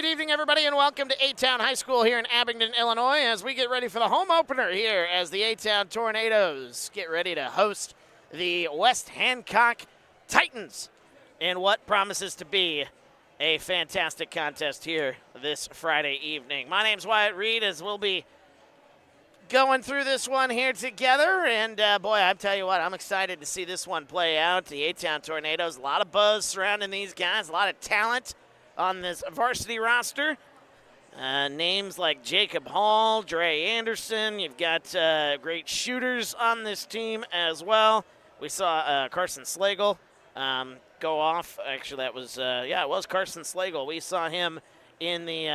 evening, everybody, and welcome to A-Town High School here in Abingdon, Illinois, as we get ready for the home opener here as the A-Town Tornadoes get ready to host the West Hancock Titans in what promises to be a fantastic contest here this Friday evening. My name's Wyatt Reed, as we'll be going through this one here together, and boy, I tell you what, I'm excited to see this one play out. The A-Town Tornadoes, a lot of buzz surrounding these guys, a lot of talent on this varsity roster. Names like Jacob Hall, Dre Anderson. You've got great shooters on this team as well. We saw Carson Slagle go off. Actually, that was it was Carson Slagle. We saw him in the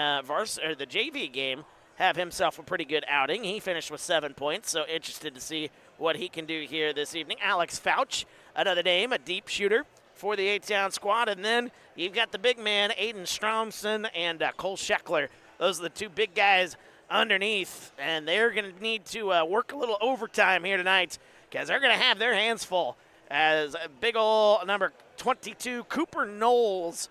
the JV game have himself a pretty good outing. He finished with 7 points, so interested to see what he can do here this evening. Alex Fouch, another name, a deep shooter for the A-Town squad. And then you've got the big man, Aiden Stromson and Cole Scheckler. Those are the two big guys underneath, and they're going to need to work a little overtime here tonight because they're going to have their hands full as big ol' number 22, Cooper Knowles,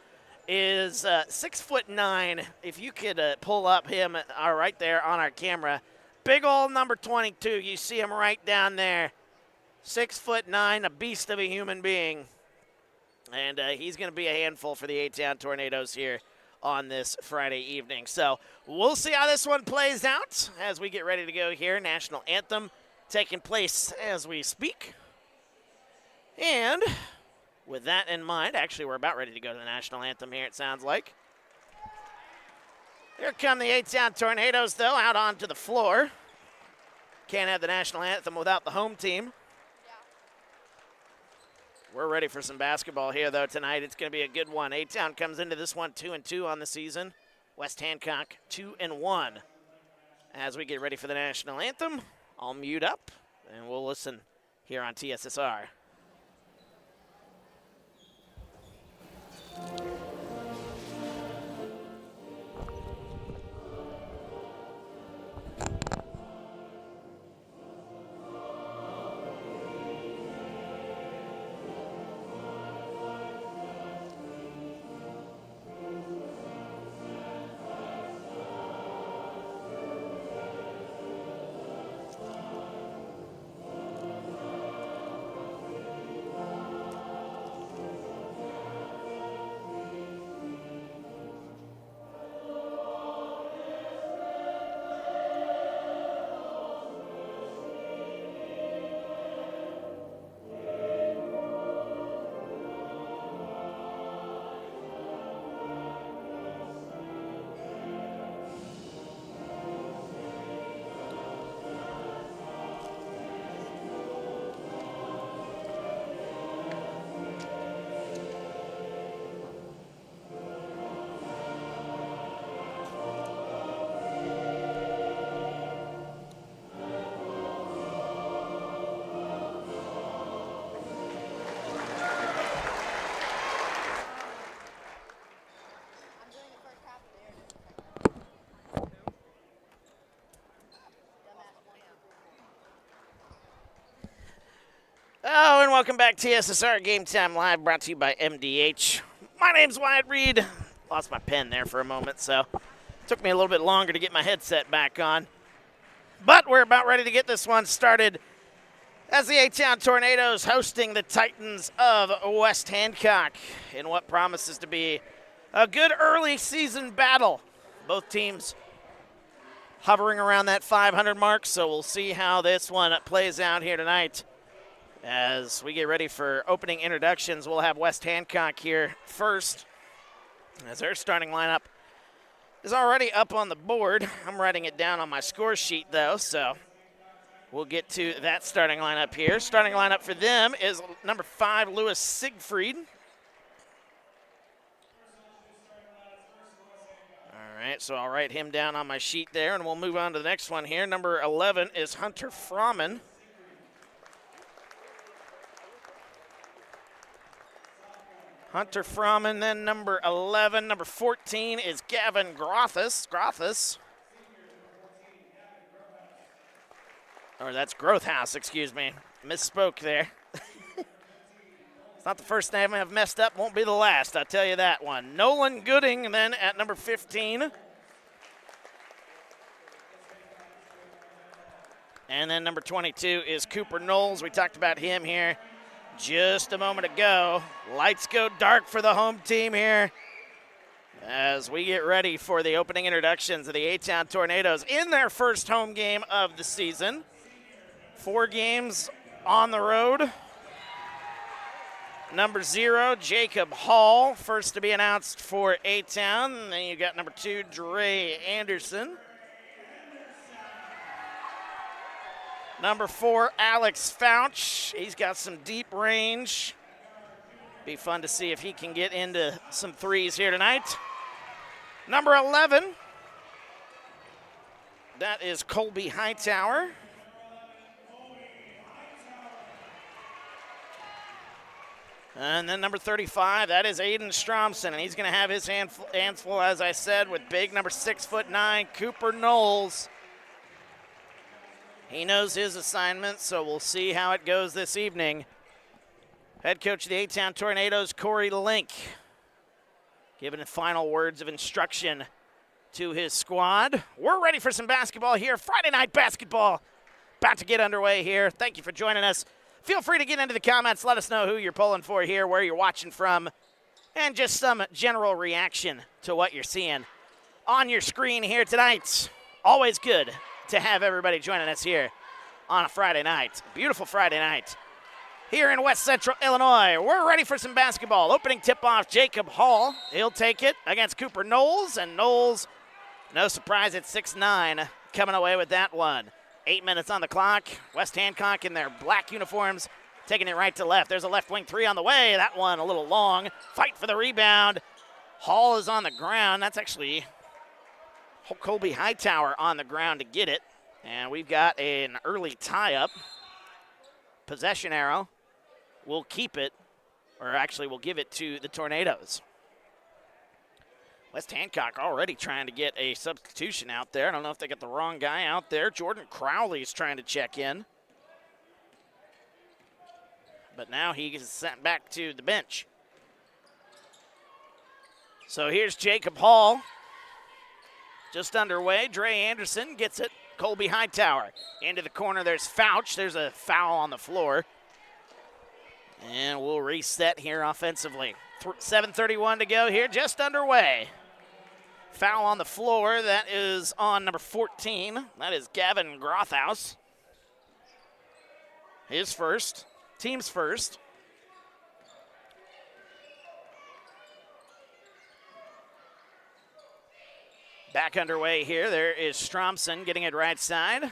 is 6'9". If you could pull up him right there on our camera. Big old number 22. You see him right down there. 6'9", a beast of a human being. And he's going to be a handful for the A-Town Tornadoes here on this Friday evening. So we'll see how this one plays out as we get ready to go here. National Anthem taking place as we speak. And with that in mind, actually we're about ready to go to the National Anthem here, it sounds like. Here come the A-Town Tornadoes, though, out onto the floor. Can't have the National Anthem without the home team. We're ready for some basketball here, though, tonight. It's going to be a good one. A-Town comes into this one 2-2 on the season. West Hancock 2-1. As we get ready for the National Anthem, I'll mute up, and we'll listen here on TSSR. Oh, and welcome back to TSSR Game Time Live, brought to you by MDH. My name's Wyatt Reed. Lost my pen there for a moment, so it took me a little bit longer to get my headset back on. But we're about ready to get this one started as the A-Town Tornadoes hosting the Titans of West Hancock in what promises to be a good early season battle. Both teams hovering around that 500 mark, so we'll see how this one plays out here tonight. As we get ready for opening introductions, we'll have West Hancock here first, as their starting lineup is already up on the board. I'm writing it down on my score sheet, though, so we'll get to that starting lineup here. Starting lineup for them is number 5, Lewis Siegfried. All right, so I'll write him down on my sheet there, and we'll move on to the next one here. Number 11 is Hunter Froman. Hunter Froman, then number 11. Number 14 is Gavin Grothus. Or that's Growthhouse, excuse me. Misspoke there. It's not the first time I've messed up. Won't be the last, I'll tell you that one. Nolan Gooding then at number 15. And then number 22 is Cooper Knowles. We talked about him here just a moment ago. Lights go dark for the home team here as we get ready for the opening introductions of the A-Town Tornadoes in their first home game of the season. 4 games on the road. Number 0, Jacob Hall, first to be announced for A-Town. And then you got number 2, Dre Anderson. Number 4, Alex Fouch. He's got some deep range. Be fun to see if he can get into some threes here tonight. Number 11, that is Colby Hightower. And then number 35, that is Aiden Stromson, and he's going to have his hands full, as I said, with big number 6'9", Cooper Knowles. He knows his assignment, so we'll see how it goes this evening. Head coach of the A-Town Tornadoes, Corey Link, giving the final words of instruction to his squad. We're ready for some basketball here. Friday night basketball about to get underway here. Thank you for joining us. Feel free to get into the comments. Let us know who you're pulling for here, where you're watching from, and just some general reaction to what you're seeing on your screen here tonight. Always good to have everybody joining us here on a Friday night. Beautiful Friday night here in West Central Illinois. We're ready for some basketball. Opening tip-off, Jacob Hall. He'll take it against Cooper Knowles, and Knowles, no surprise at 6'9", coming away with that one. 8 minutes on the clock. West Hancock in their black uniforms, taking it right to left. There's a left wing 3 on the way. That one a little long. Fight for the rebound. Hall is on the ground. That's actually Colby Hightower on the ground to get it. And we've got an early tie-up. Possession arrow. We'll keep it, or actually we'll give it to the Tornadoes. West Hancock already trying to get a substitution out there. I don't know if they got the wrong guy out there. Jordan Crowley's trying to check in. But now he is sent back to the bench. So here's Jacob Hall. Just underway. Dre Anderson gets it. Colby Hightower into the corner. There's Fouch. There's a foul on the floor. And we'll reset here offensively. 7:31 to go here, just underway. Foul on the floor. That is on number 14. That is Gavin Grothaus. His first. Team's first. Back underway here. There is Stromson getting it right side.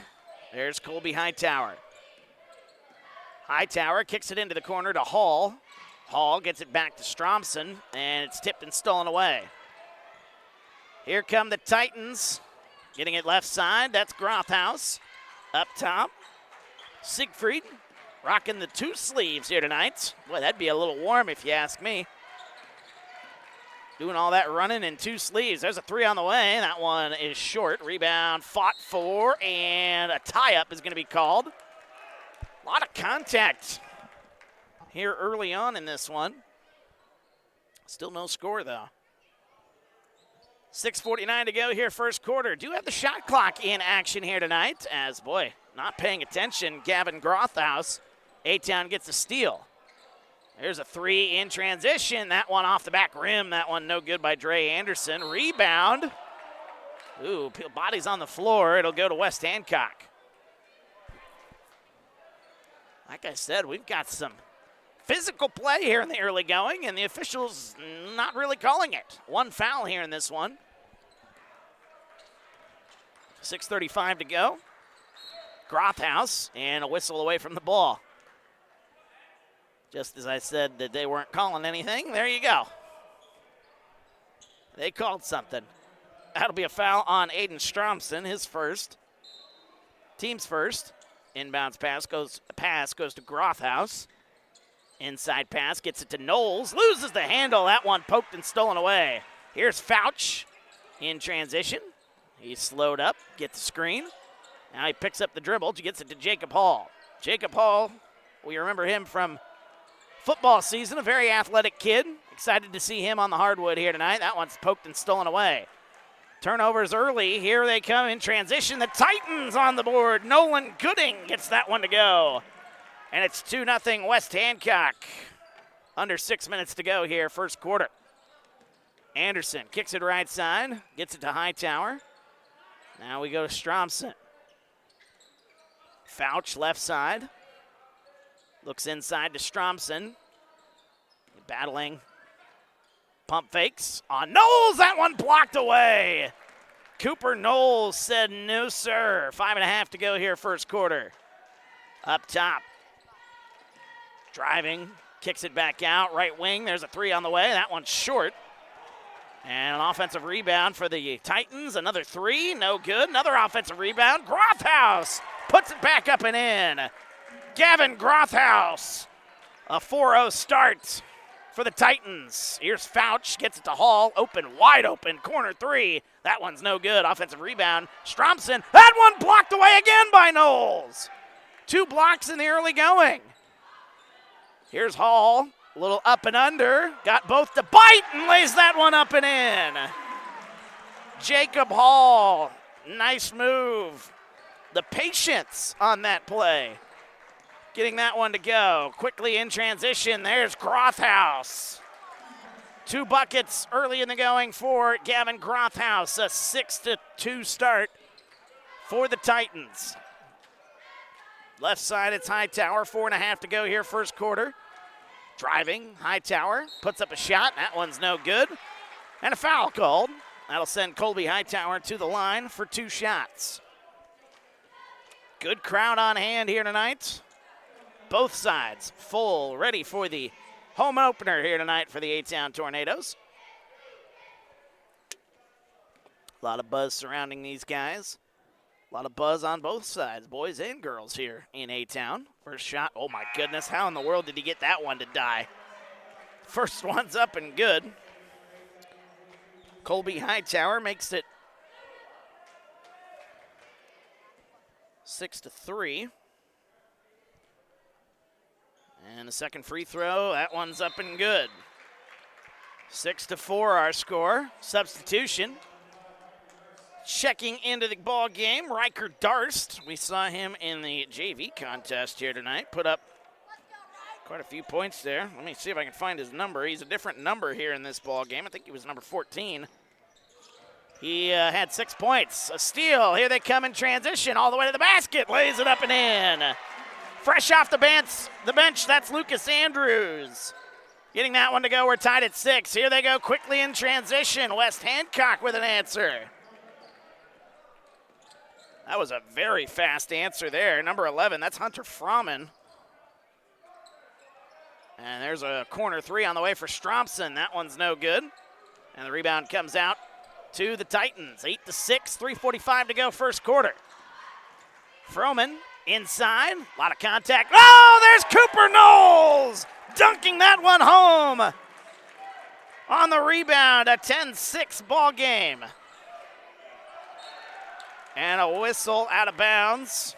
There's Colby Hightower. Hightower kicks it into the corner to Hall. Hall gets it back to Stromson, and it's tipped and stolen away. Here come the Titans. Getting it left side. That's Grothaus. Up top, Siegfried rocking the 2 sleeves here tonight. Boy, that'd be a little warm if you ask me. Doing all that running in 2 sleeves. There's a 3 on the way. That one is short. Rebound fought for, and a tie-up is going to be called. A lot of contact here early on in this one. Still no score, though. 6:49 to go here, first quarter. Do have the shot clock in action here tonight as, boy, not paying attention. Gavin Grothaus. A-Town gets a steal. There's a 3 in transition. That one off the back rim. That one no good by Dre Anderson. Rebound. Ooh, body's on the floor. It'll go to West Hancock. Like I said, we've got some physical play here in the early going, and the officials not really calling it. 1 foul here in this one. 6:35 to go. Grothaus, and a whistle away from the ball. Just as I said that they weren't calling anything, there you go. They called something. That'll be a foul on Aiden Stromson, his first. Team's first. Inbounds pass goes to Grothaus. Inside pass gets it to Knowles. Loses the handle. That one poked and stolen away. Here's Fouch in transition. He's slowed up, gets the screen. Now he picks up the dribble. Gets it to Jacob Hall. Jacob Hall, we remember him from football season, a very athletic kid. Excited to see him on the hardwood here tonight. That one's poked and stolen away. Turnovers early. Here they come in transition. The Titans on the board. Nolan Gooding gets that one to go. And it's 2-0 West Hancock. Under 6 minutes to go here, first quarter. Anderson kicks it right side, gets it to Hightower. Now we go to Stromson. Fouch left side. Looks inside to Stromson. Battling. Pump fakes on Knowles. That one blocked away. Cooper Knowles said no, sir. 5.5 to go here, first quarter. Up top. Driving. Kicks it back out. Right wing. There's a three on the way. That one's short. And an offensive rebound for the Titans. Another three. No good. Another offensive rebound. Grothaus puts it back up and in. Gavin Grothaus. A 4-0 start for the Titans. Here's Fouch. Gets it to Hall. Open, wide open. Corner three. That one's no good. Offensive rebound. Stromson. That one blocked away again by Knowles. 2 blocks in the early going. Here's Hall. A little up and under. Got both to bite and lays that one up and in. Jacob Hall. Nice move. The patience on that play. Getting that one to go. Quickly in transition. There's Grothaus. 2 buckets early in the going for Gavin Grothaus. A 6-2 start for the Titans. Left side, it's Hightower. 4.5 to go here, first quarter. Driving, Hightower puts up a shot. That one's no good. And a foul called. That'll send Colby Hightower to the line for 2 shots. Good crowd on hand here tonight. Both sides full, ready for the home opener here tonight for the A-Town Tornadoes. A lot of buzz surrounding these guys. A lot of buzz on both sides, boys and girls here in A-Town. First shot, oh my goodness, how in the world did he get that one to die? First one's up and good. Colby Hightower makes it 6-3. And the second free throw, that one's up and good. 6-4 our score. Substitution. Checking into the ball game, Riker Darst. We saw him in the JV contest here tonight. Put up quite a few points there. Let me see if I can find his number. He's a different number here in this ball game. I think he was number 14. He had 6 points. A steal. Here they come in transition all the way to the basket. Lays it up and in. Fresh off the bench, that's Lucas Andrews. Getting that one to go. We're tied at 6. Here they go quickly in transition. West Hancock with an answer. That was a very fast answer there. Number 11, that's Hunter Froman. And there's a corner three on the way for Stromson. That one's no good. And the rebound comes out to the Titans. 8-6, 3:45 to go, first quarter. Froman inside, a lot of contact. Oh, there's Cooper Knowles dunking that one home. On the rebound, a 10-6 ball game. And a whistle out of bounds.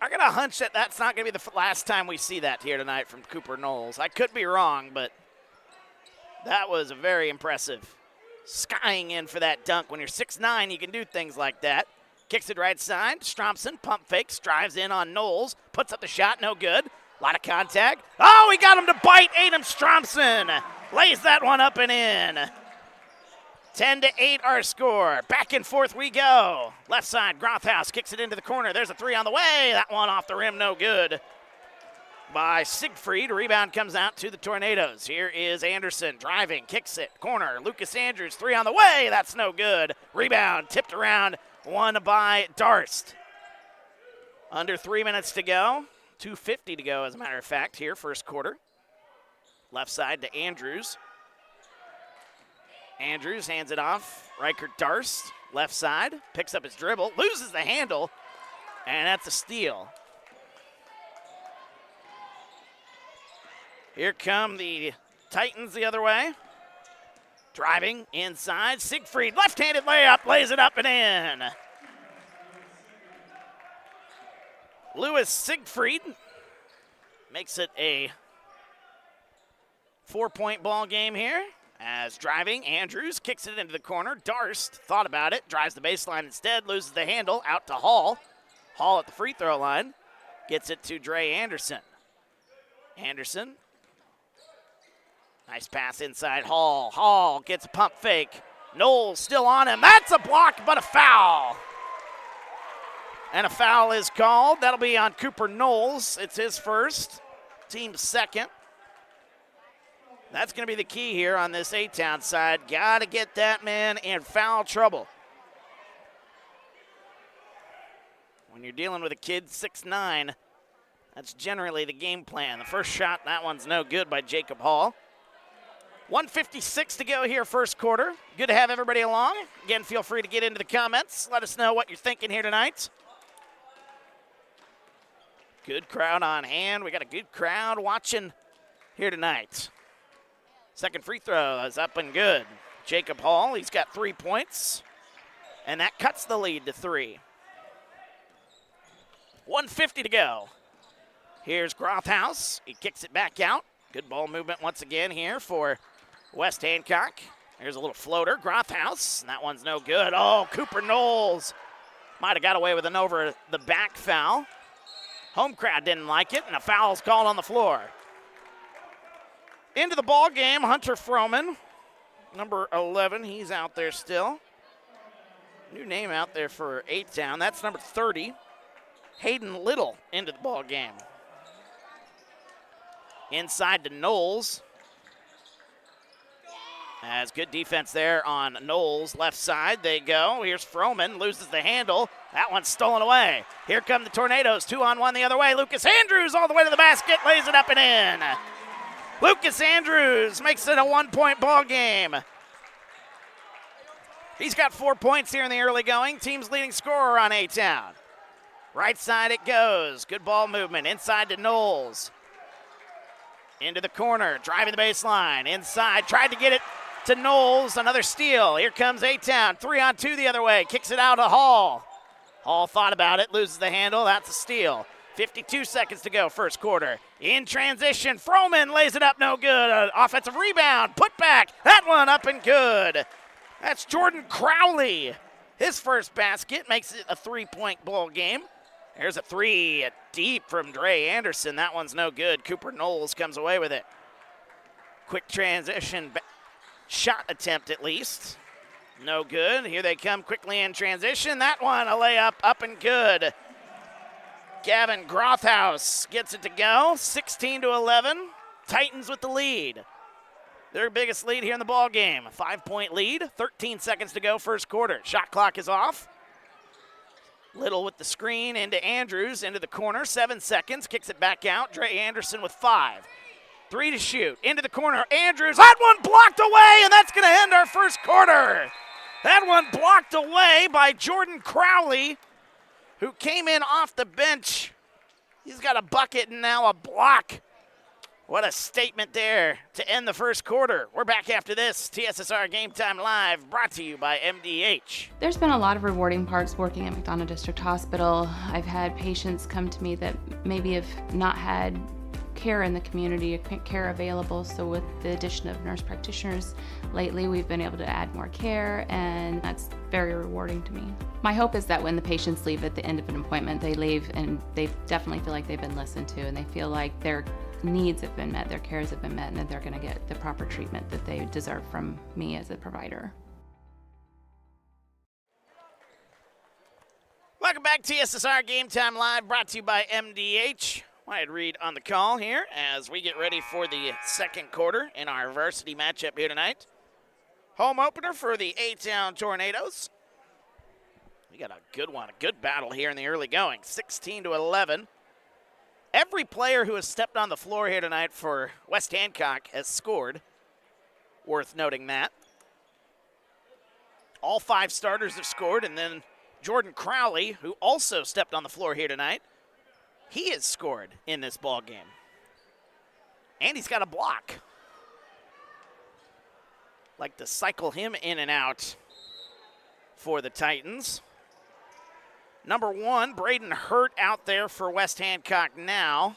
I got a hunch that that's not going to be the last time we see that here tonight from Cooper Knowles. I could be wrong, but that was very impressive. Skying in for that dunk. When you're 6'9", you can do things like that. Kicks it right side. Stromson pump fakes, drives in on Knowles. Puts up the shot, no good. A lot of contact. Oh, he got him to bite. Adam Stromson lays that one up and in. 10-8 our score. Back and forth we go. Left side, Grothaus kicks it into the corner. There's a three on the way. That one off the rim, no good. By Siegfried, rebound comes out to the Tornadoes. Here is Anderson driving, kicks it, corner. Lucas Andrews, three on the way. That's no good. Rebound tipped around, won by Darst. Under 3 minutes to go. 2:50 to go, as a matter of fact, here, first quarter. Left side to Andrews. Andrews hands it off. Riker Darst, left side, picks up his dribble, loses the handle, and that's a steal. Here come the Titans the other way. Driving inside, Siegfried, left-handed layup, lays it up and in. Lewis Siegfried makes it a 4-point ball game here. As driving, Andrews kicks it into the corner. Darst thought about it, drives the baseline instead, loses the handle, out to Hall. Hall at the free throw line, gets it to Dre Anderson. Anderson, nice pass inside Hall. Hall gets a pump fake. Knowles still on him. That's a block, but a foul. And a foul is called. That'll be on Cooper Knowles. It's his first, team's second. That's going to be the key here on this A-Town side. Got to get that man in foul trouble. When you're dealing with a kid 6'9", that's generally the game plan. The first shot, that one's no good by Jacob Hall. 1:56 to go here, first quarter. Good to have everybody along. Again, feel free to get into the comments. Let us know what you're thinking here tonight. Good crowd on hand. We got a good crowd watching here tonight. Second free throw is up and good. Jacob Hall, he's got 3 points, and that cuts the lead to 3. 1:50 to go. Here's Grothaus. He kicks it back out. Good ball movement once again here for West Hancock. There's a little floater. Grothaus, and that one's no good. Oh, Cooper Knowles might have got away with an over-the-back foul. Home crowd didn't like it, and a foul's called on the floor. Into the ball game, Hunter Froman, number 11. He's out there still. New name out there for A-Town. That's number 30. Hayden Little into the ball game. Inside to Knowles. As good defense there on Knowles. Left side they go. Here's Froman, loses the handle. That one's stolen away. Here come the Tornadoes, 2-on-1 the other way. Lucas Andrews all the way to the basket, lays it up and in. Lucas Andrews makes it a 1-point ball game. He's got 4 points here in the early going. Team's leading scorer on A-Town. Right side it goes. Good ball movement. Inside to Knowles. Into the corner. Driving the baseline. Inside. Tried to get it to Knowles. Another steal. Here comes A-Town. 3-on-2 the other way. Kicks it out to Hall. Hall thought about it. Loses the handle. That's a steal. 52 seconds to go, first quarter. In transition, Froman lays it up, no good. Offensive rebound, put back. That one up and good. That's Jordan Crowley. His first basket makes it a 3-point ball game. There's a three deep from Dre Anderson. That one's no good. Cooper Knowles comes away with it. Quick transition, shot attempt at least. No good. Here they come quickly in transition. That one, a layup, up and good. Gavin Grothaus gets it to go, 16-11. Titans with the lead. Their biggest lead here in the ball game. A 5-point lead, 13 seconds to go, first quarter. Shot clock is off. Little with the screen into Andrews, into the corner, 7 seconds, kicks it back out. Dre Anderson with 5. 3 to shoot, into the corner, Andrews, that one blocked away, and that's gonna end our first quarter. That one blocked away by Jordan Crowley, who came in off the bench. He's got a bucket and now a block. What a statement there to end the first quarter. We're back after this. TSSR Game Time Live, brought to you by MDH. There's been a lot of rewarding parts working at McDonough District Hospital. I've had patients come to me that maybe have not had care in the community, care available. So with the addition of nurse practitioners lately, we've been able to add more care, and that's very rewarding to me. My hope is that when the patients leave at the end of an appointment, they leave and they definitely feel like they've been listened to, and they feel like their needs have been met, their cares have been met, and that they're going to get the proper treatment that they deserve from me as a provider. Welcome back, TSSR Game Time Live, brought to you by MDH. Wyatt Reed on the call here as we get ready for the second quarter in our varsity matchup here tonight. Home opener for the A-Town Tornadoes. We got a good one, a good battle here in the early going, 16-11. Every player who has stepped on the floor here tonight for West Hancock has scored. Worth noting that. All 5 starters have scored, and then Jordan Crowley, who also stepped on the floor here tonight, he has scored in this ball game. And he's got a block. Like to cycle him in and out for the Titans. Number 1, Braden Hurt out there for West Hancock now.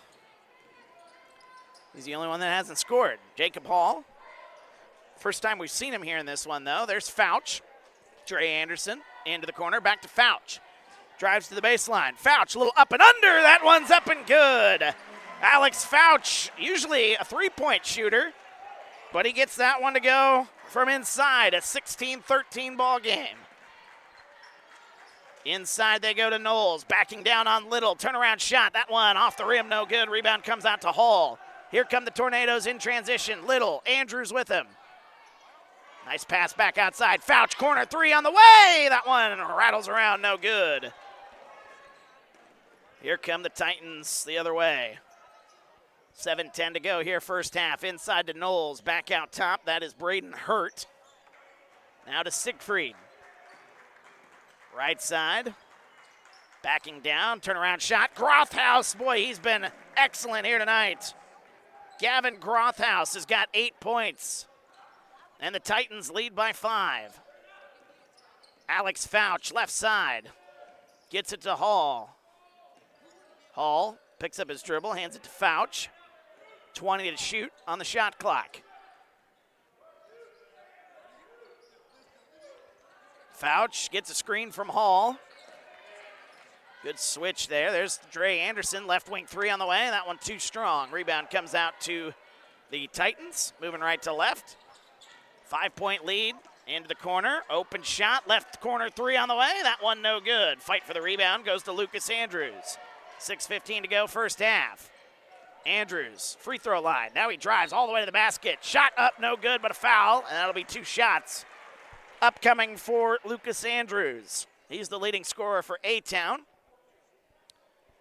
He's the only one that hasn't scored. Jacob Hall. First time we've seen him here in this one, though. There's Fouch. Dre Anderson into the corner. Back to Fouch. Drives to the baseline. Fouch, a little up and under. That one's up and good. Alex Fouch, usually a three-point shooter, but he gets that one to go from inside. A 16-13 ball game. Inside they go to Knowles. Backing down on Little. Turnaround shot. That one off the rim, no good. Rebound comes out to Hall. Here come the Tornadoes in transition. Little, Andrews with him. Nice pass back outside. Fouch, corner three on the way. That one rattles around, no good. Here come the Titans the other way. 7:10 to go here, first half. Inside to Knowles, back out top. That is Braden Hurt. Now to Siegfried. Right side. Backing down, turnaround shot. Grothaus, boy, he's been excellent here tonight. Gavin Grothaus has got 8 points. And the Titans lead by 5. Alex Fouch, left side. Gets it to Hall. Hall picks up his dribble, hands it to Fouch. 20 to shoot on the shot clock. Fouch gets a screen from Hall. Good switch there. There's Dre Anderson, left wing three on the way. That one too strong. Rebound comes out to the Titans, moving right to left. 5-point lead into the corner. Open shot, left corner three on the way. That one no good. Fight for the rebound goes to Lucas Andrews. 6:15 to go, first half. Andrews, free throw line. Now he drives all the way to the basket. Shot up, no good, but a foul, and that'll be 2 shots upcoming for Lucas Andrews. He's the leading scorer for A-Town.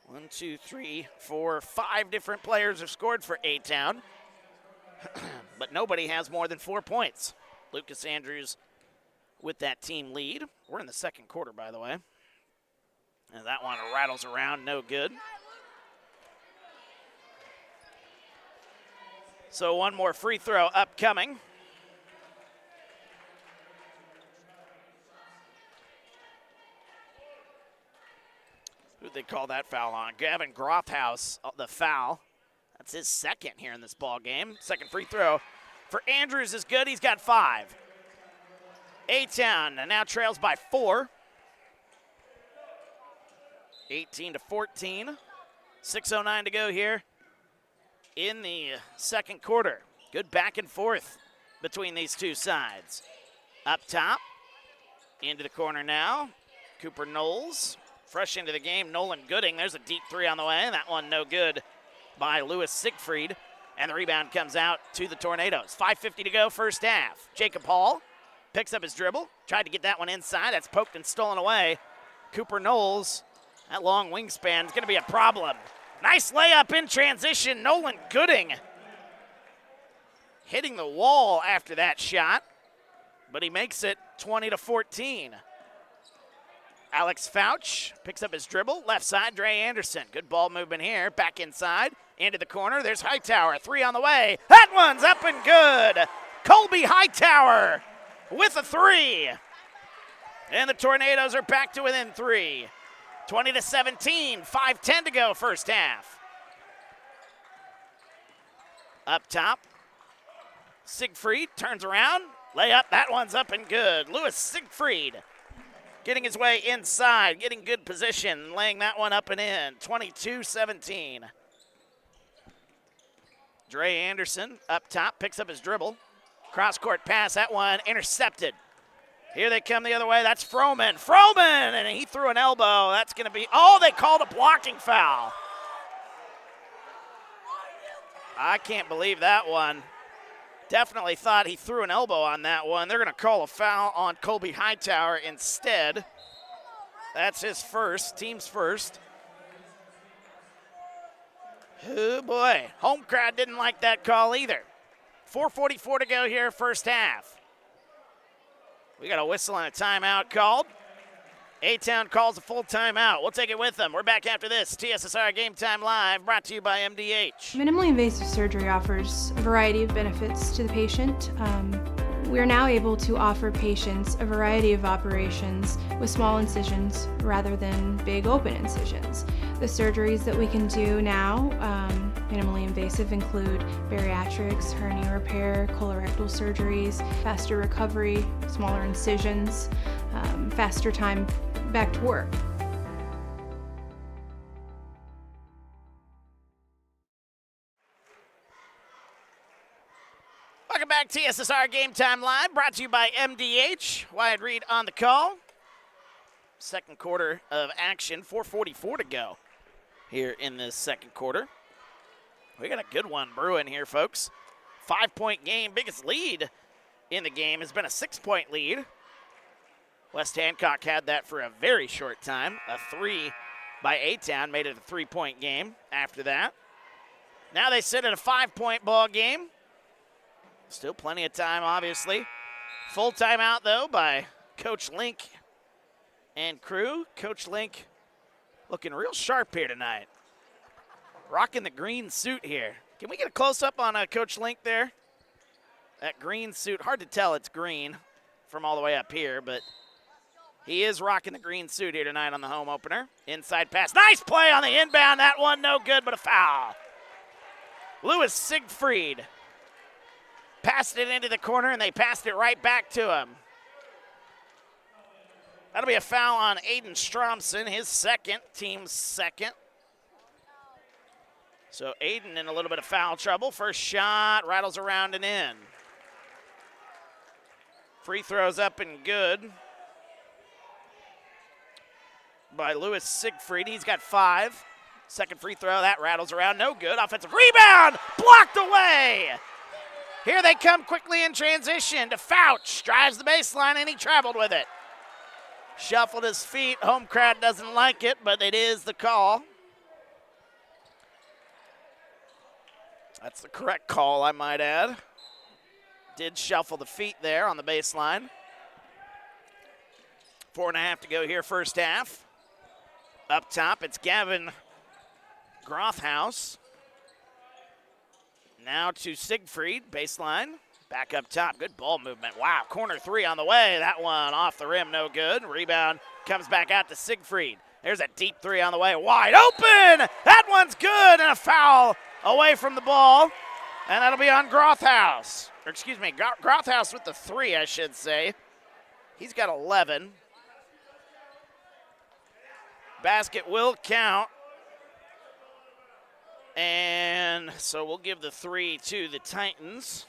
1, 2, 3, 4, 5 different players have scored for A-Town, but nobody has more than 4 points. Lucas Andrews with that team lead. We're in the second quarter, by the way. And that one rattles around, no good. So one more free throw upcoming. Who'd they call that foul on? Gavin Grothaus, the foul. That's his second here in this ball game. Second free throw for Andrews is good. He's got 5. A-Town now trails by 4. 18-14. 6:09 to go here in the second quarter. Good back and forth between these two sides. Up top, into the corner now. Cooper Knowles, fresh into the game. Nolan Gooding, there's a deep three on the way. That one no good by Lewis Siegfried. And the rebound comes out to the Tornadoes. 5:50 to go, first half. Jacob Hall picks up his dribble. Tried to get that one inside. That's poked and stolen away. Cooper Knowles, that long wingspan is going to be a problem. Nice layup in transition. Nolan Gooding hitting the wall after that shot, but he makes it 20-14. Alex Fouch picks up his dribble. Left side, Dre Anderson. Good ball movement here. Back inside, into the corner. There's Hightower, 3 on the way. That one's up and good. Colby Hightower with a 3. And the Tornadoes are back to within 3. 20-17, 5:10 to go, first half. Up top, Siegfried turns around, layup, that one's up and good. Lewis Siegfried getting his way inside, getting good position, laying that one up and in. 22-17. Dre Anderson up top, picks up his dribble. Cross-court pass, that one intercepted. Here they come the other way. That's Froman. Froman! And he threw an elbow. That's going to be, oh, they called a blocking foul. I can't believe that one. Definitely thought he threw an elbow on that one. They're going to call a foul on Colby Hightower instead. That's his first, team's first. Oh, boy. Home crowd didn't like that call either. 4:44 to go here, first half. We got a whistle and a timeout called. A-Town calls a full timeout. We'll take it with them. We're back after this. TSSR Game Time Live, brought to you by MDH. Minimally invasive surgery offers a variety of benefits to the patient. We're now able to offer patients a variety of operations with small incisions rather than big open incisions. The surgeries that we can do now Minimally invasive include bariatrics, hernia repair, colorectal surgeries, faster recovery, smaller incisions, faster time back to work. Welcome back, TSSR Game Time Live, brought to you by MDH. Wyatt Reed on the call. Second quarter of action, 4:44 to go here in this second quarter. We got a good one brewing here, folks. 5-point game, biggest lead in the game has been a 6-point lead. West Hancock had that for a very short time. A 3 by A-Town made it a 3-point game after that. Now they sit at a 5-point ball game. Still plenty of time, obviously. Full timeout, though, by Coach Link and crew. Coach Link looking real sharp here tonight. Rocking the green suit here. Can we get a close-up on Coach Link there? That green suit, hard to tell it's green from all the way up here, but he is rocking the green suit here tonight on the home opener. Inside pass, nice play on the inbound. That one no good, but a foul. Lewis Siegfried passed it into the corner, and they passed it right back to him. That'll be a foul on Aiden Stromson, his second, team's second. So Aiden in a little bit of foul trouble. First shot rattles around and in. Free throws up and good by Lewis Siegfried. He's got 5. Second free throw, that rattles around, no good. Offensive rebound, blocked away. Here they come quickly in transition to Fouch. Drives the baseline, and he traveled with it. Shuffled his feet. Home crowd doesn't like it, but it is the call. That's the correct call, I might add. Did shuffle the feet there on the baseline. 4.5 to go here, first half. Up top, it's Gavin Grothhouse. Now to Siegfried, baseline. Back up top, good ball movement. Wow, corner 3 on the way. That one off the rim, no good. Rebound comes back out to Siegfried. There's a deep 3 on the way, wide open. That one's good, and a foul away from the ball. And that'll be on Grothhouse. Or excuse me, Grothhouse with the 3, I should say. He's got 11. Basket will count. And so we'll give the 3 to the Titans.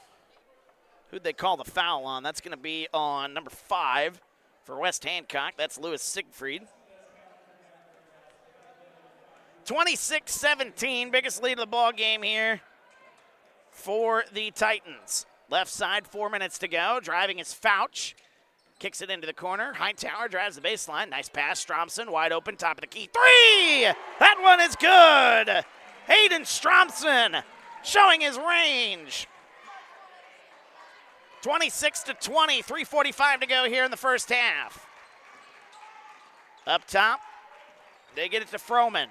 Who'd they call the foul on? That's going to be on number 5 for West Hancock. That's Lewis Siegfried. 26-17, biggest lead of the ball game here for the Titans. Left side, 4 minutes to go. Driving is Fouch. Kicks it into the corner. Hightower drives the baseline. Nice pass. Stromson wide open, top of the key. 3! That one is good. Hayden Stromson showing his range. 26-20, 3:45 to go here in the first half. Up top, they get it to Froman.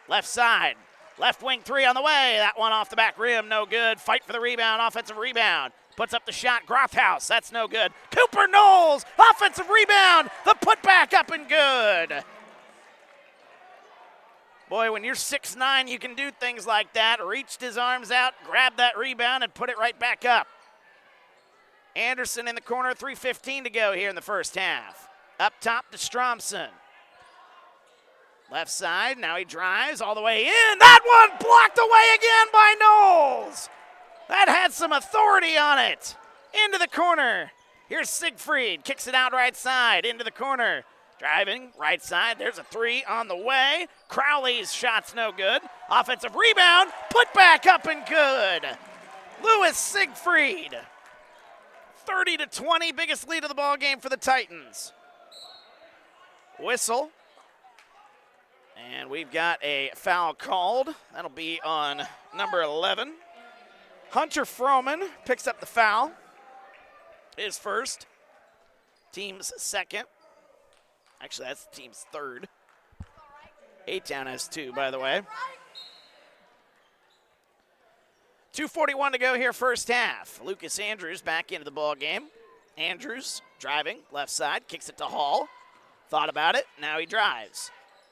Left side, left wing 3 on the way. That one off the back rim, no good. Fight for the rebound, offensive rebound. Puts up the shot, Grothhouse, that's no good. Cooper Knowles, offensive rebound. The putback up and good. Boy, when you're 6'9", you can do things like that. Reached his arms out, grabbed that rebound, and put it right back up. Anderson in the corner, 3:15 to go here in the first half. Up top to Stromson. Left side, now he drives all the way in. That one blocked away again by Knowles. That had some authority on it. Into the corner. Here's Siegfried, kicks it out right side, into the corner. Driving, right side, there's a 3 on the way. Crowley's shot's no good. Offensive rebound, put back up and good. Lewis Siegfried. 30-20, biggest lead of the ball game for the Titans. Whistle. And we've got a foul called. That'll be on number 11. Hunter Froman picks up the foul. His first. Team's second. Actually, that's the team's third. A-Town has 2, by the way. 2:41 to go here, first half. Lucas Andrews back into the ball game. Andrews driving, left side, kicks it to Hall. Thought about it, now he drives.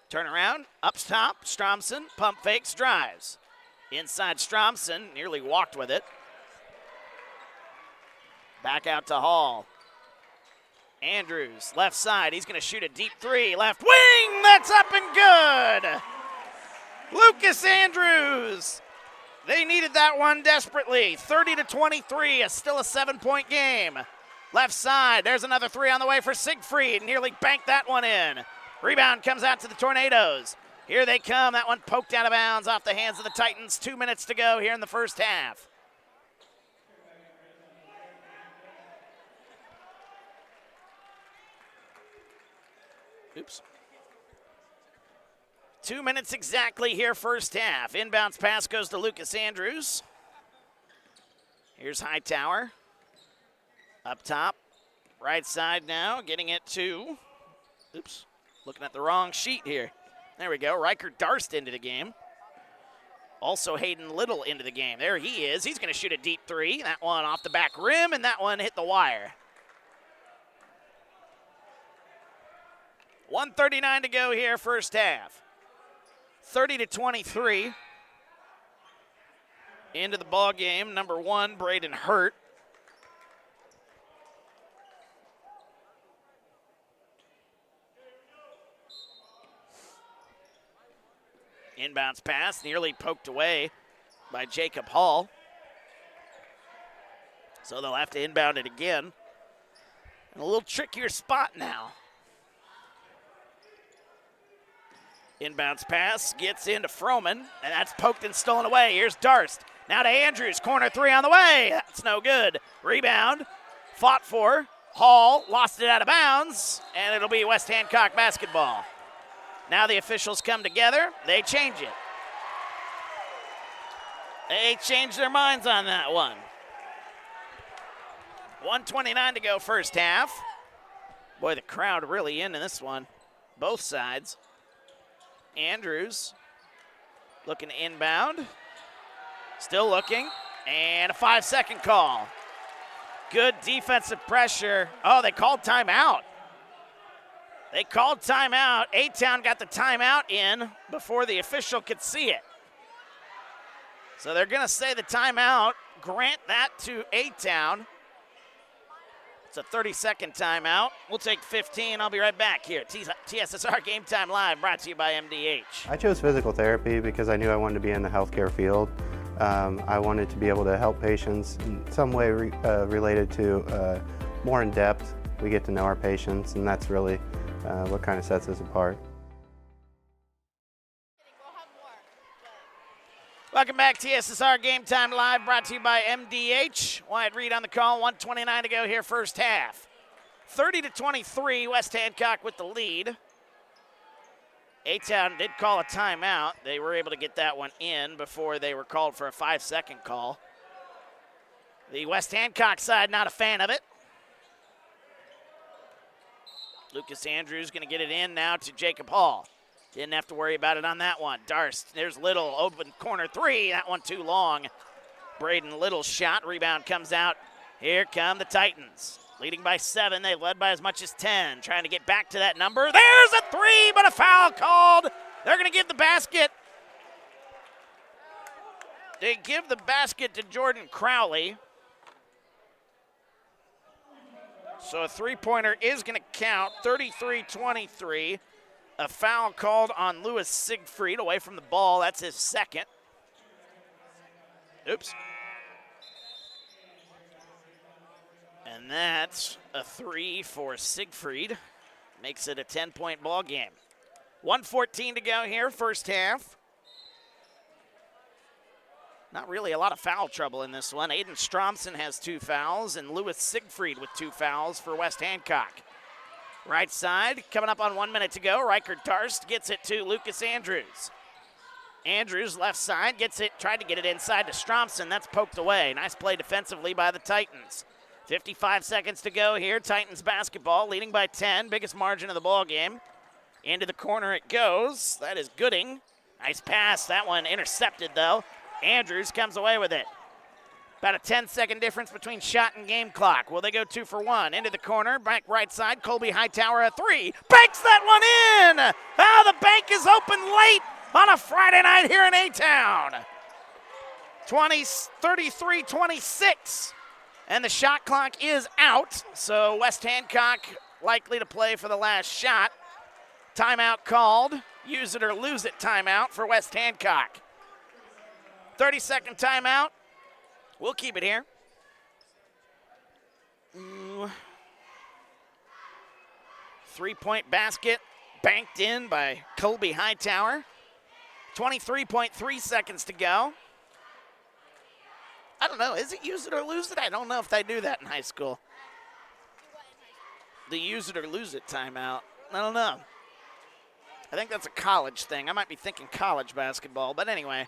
Turn around, up top, Stromson, pump fakes, drives. Inside Stromson, nearly walked with it. Back out to Hall. Andrews, left side, he's going to shoot a deep three. Left wing, that's up and good. Lucas Andrews. They needed that one desperately. 30-23, still a 7-point game. Left side, there's another three on the way for Siegfried. Nearly banked that one in. Rebound comes out to the Tornadoes. Here they come. That one poked out of bounds off the hands of the Titans. 2 minutes to go here in the first half. Oops. 2 minutes exactly here, first half. Inbounds pass goes to Lucas Andrews. Here's Hightower. Up top, right side now, getting it to, oops, looking at the wrong sheet here. There we go, Riker Darst into the game. Also Hayden Little into the game. There he is. He's going to shoot a deep three. That one off the back rim, and that one hit the wire. 1:39 to go here, first half. 30-23. Into the ball game, number 1, Braden Hurt. Inbounds pass, nearly poked away by Jacob Hall. So they'll have to inbound it again. In a little trickier spot now. Inbounds pass, gets into Froman, and that's poked and stolen away. Here's Darst. Now to Andrews, corner three on the way. That's no good. Rebound, fought for. Hall lost it out of bounds, and it'll be West Hancock basketball. Now the officials come together, they change it. They changed their minds on that one. 1:29 to go first half. Boy, the crowd really into this one. Both sides. Andrews looking inbound. Still looking. And a 5-second call. Good defensive pressure. Oh, they called timeout. They called timeout. A-Town got the timeout in before the official could see it. So they're going to say the timeout, grant that to A-Town. It's a 30-second timeout. We'll take 15. I'll be right back here. TSSR Game Time Live, brought to you by MDH. I chose physical therapy because I knew I wanted to be in the healthcare field. I wanted to be able to help patients in some way related to more in depth. We get to know our patients, and that's really what kind of sets us apart. Welcome back to TSSR Game Time Live, brought to you by MDH. Wyatt Reed on the call, 1:29 to go here, first half. 30-23, West Hancock with the lead. A-Town did call a timeout. They were able to get that one in before they were called for a 5-second call. The West Hancock side not a fan of it. Lucas Andrews going to get it in now to Jacob Hall. Didn't have to worry about it on that one. Darst, there's Little, open corner three. That one too long. Braden Little's shot. Rebound comes out. Here come the Titans. Leading by 7. They led by as much as 10. Trying to get back to that number. There's a three, but a foul called. They're going to give the basket. They give the basket to Jordan Crowley. So a three-pointer is going to count. 33-23. A foul called on Lewis Siegfried away from the ball. That's his second. Oops. And that's a three for Siegfried. Makes it a 10-point ball game. 1:14 to go here, first half. Not really a lot of foul trouble in this one. Aiden Stromson has 2 fouls, and Lewis Siegfried with 2 fouls for West Hancock. Right side, coming up on 1 minute to go. Riker Darst gets it to Lucas Andrews. Andrews, left side, gets it, tried to get it inside to Stromson. That's poked away. Nice play defensively by the Titans. 55 seconds to go here. Titans basketball, leading by 10. Biggest margin of the ball game. Into the corner it goes. That is Gooding. Nice pass. That one intercepted, though. Andrews comes away with it. About a 10-second difference between shot and game clock. Will they go 2 for 1? Into the corner, back right side. Colby Hightower a 3. Banks that one in! Ah, the bank is open late on a Friday night here in A-Town. 33-26. And the shot clock is out, so West Hancock likely to play for the last shot. Timeout called. Use it or lose it timeout for West Hancock. 30-second timeout. We'll keep it here. Three-point basket banked in by Colby Hightower. 23.3 seconds to go. I don't know. Is it use it or lose it? I don't know if they do that in high school. The use it or lose it timeout. I don't know. I think that's a college thing. I might be thinking college basketball, but anyway.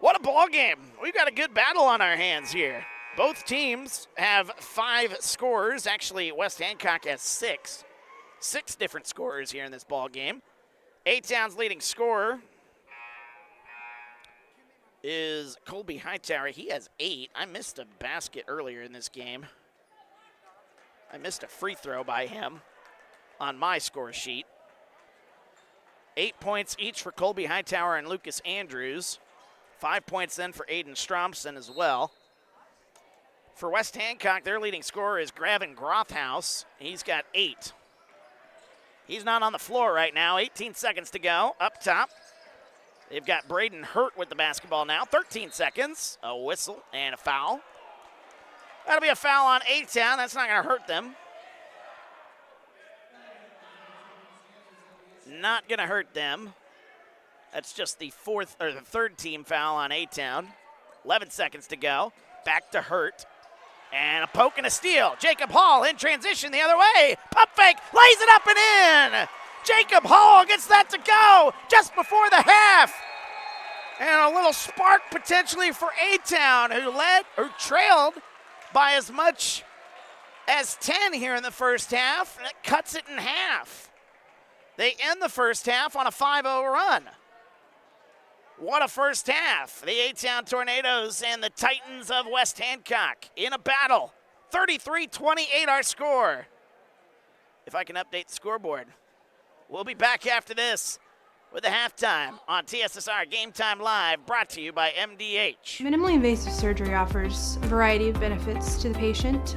What a ball game. We've got a good battle on our hands here. Both teams have 5 scorers. Actually, West Hancock has 6. 6 different scorers here in this ball game. A-Town's leading scorer is Colby Hightower. He has 8. I missed a basket earlier in this game. I missed a free throw by him on my score sheet. 8 points each for Colby Hightower and Lucas Andrews. 5 points then for Aiden Stromson as well. For West Hancock, their leading scorer is Gravin Grothaus. He's got 8. He's not on the floor right now. 18 seconds to go. Up top, they've got Braden Hurt with the basketball now. 13 seconds. A whistle and a foul. That'll be a foul on A-Town. That's not going to hurt them. Not going to hurt them. That's just the third team foul on A-Town. 11 seconds to go. Back to Hurt. And a poke and a steal. Jacob Hall in transition the other way. Pump fake, lays it up and in. Jacob Hall gets that to go just before the half. And a little spark potentially for A-Town, who trailed by as much as 10 here in the first half, and it cuts it in half. They end the first half on a 5-0 run. What a first half. The A-Town Tornadoes and the Titans of West Hancock in a battle. 33-28 our score. If I can update the scoreboard. We'll be back after this with the halftime on TSSR Game Time Live, brought to you by MDH. Minimally invasive surgery offers a variety of benefits to the patient.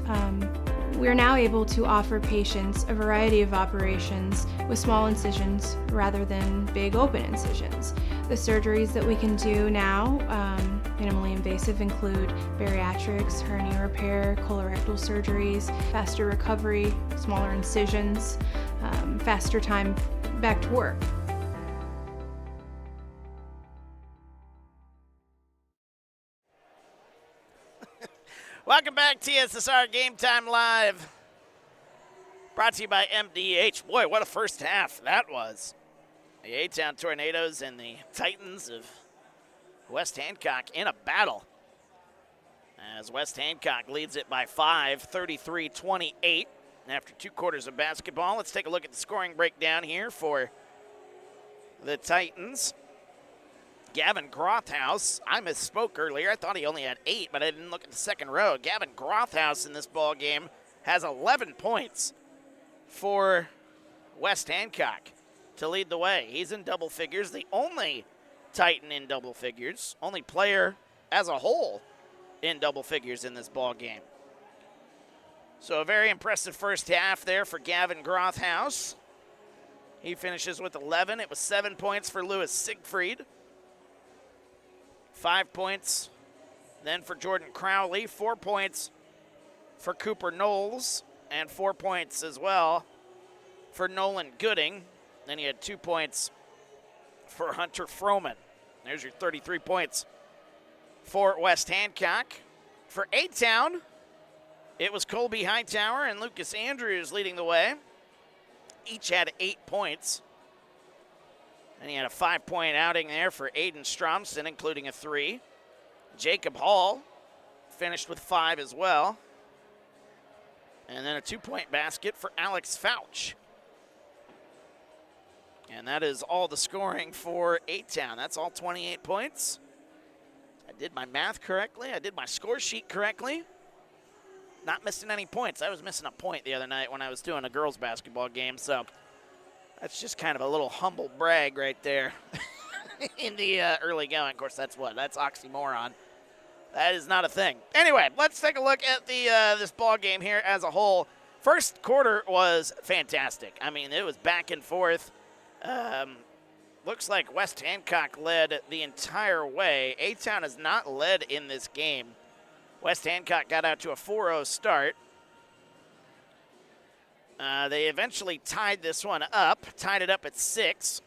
We are now able to offer patients a variety of operations with small incisions rather than big open incisions. The surgeries that we can do now, minimally invasive, include bariatrics, hernia repair, colorectal surgeries, faster recovery, smaller incisions, faster time back to work. Welcome back, TSSR Game Time Live. Brought to you by MDH. Boy, what a first half that was. The A-Town Tornadoes and the Titans of West Hancock in a battle. As West Hancock leads it by 5, 33-28. After 2 quarters of basketball, let's take a look at the scoring breakdown here for the Titans. Gavin Grothaus, I misspoke earlier. I thought he only had 8, but I didn't look at the second row. Gavin Grothaus in this ball game has 11 points for West Hancock to lead the way. He's in double figures, the only Titan in double figures, only player as a whole in double figures in this ball game. So a very impressive first half there for Gavin Grothaus. He finishes with 11. It was 7 points for Lewis Siegfried. 5 points then for Jordan Crowley, 4 points for Cooper Knowles, and 4 points as well for Nolan Gooding. Then he had 2 points for Hunter Froman. There's your 33 points for West Hancock. For A-Town, it was Colby Hightower and Lucas Andrews leading the way. Each had 8 points. And he had a 5-point outing there for Aiden Stromson, including a 3. Jacob Hall finished with 5 as well. And then a 2-point basket for Alex Fouch. And that is all the scoring for A-Town. That's all 28 points. I did my math correctly. I did my score sheet correctly. Not missing any points. I was missing a point the other night when I was doing a girls basketball game, so that's just kind of a little humble brag right there in the early going. Of course, that's oxymoron. That is not a thing. Anyway, let's take a look at this ball game here as a whole. First quarter was fantastic. I mean, it was back and forth. Looks like West Hancock led the entire way. A-Town has not led in this game. West Hancock got out to a 4-0 start. They eventually tied this one up, tied it up at 6.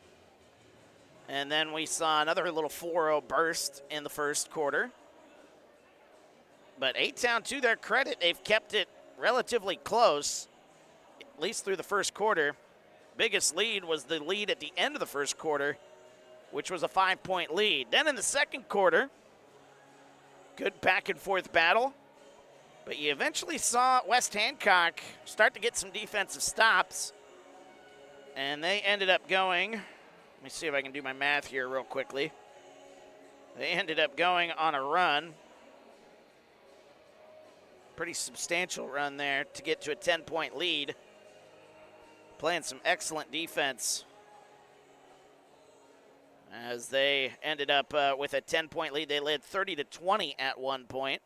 And then we saw another little 4-0 burst in the first quarter. But A-Town, to their credit, they've kept it relatively close, at least through the first quarter. Biggest lead was the lead at the end of the first quarter, which was a 5-point lead. Then in the second quarter, good back-and-forth battle. But you eventually saw West Hancock start to get some defensive stops. And they ended up going, let me see if I can do my math here real quickly. They ended up going on a run. Pretty substantial run there to get to a 10-point lead. Playing some excellent defense as they ended up with a 10-point lead. They led 30-20 at one point,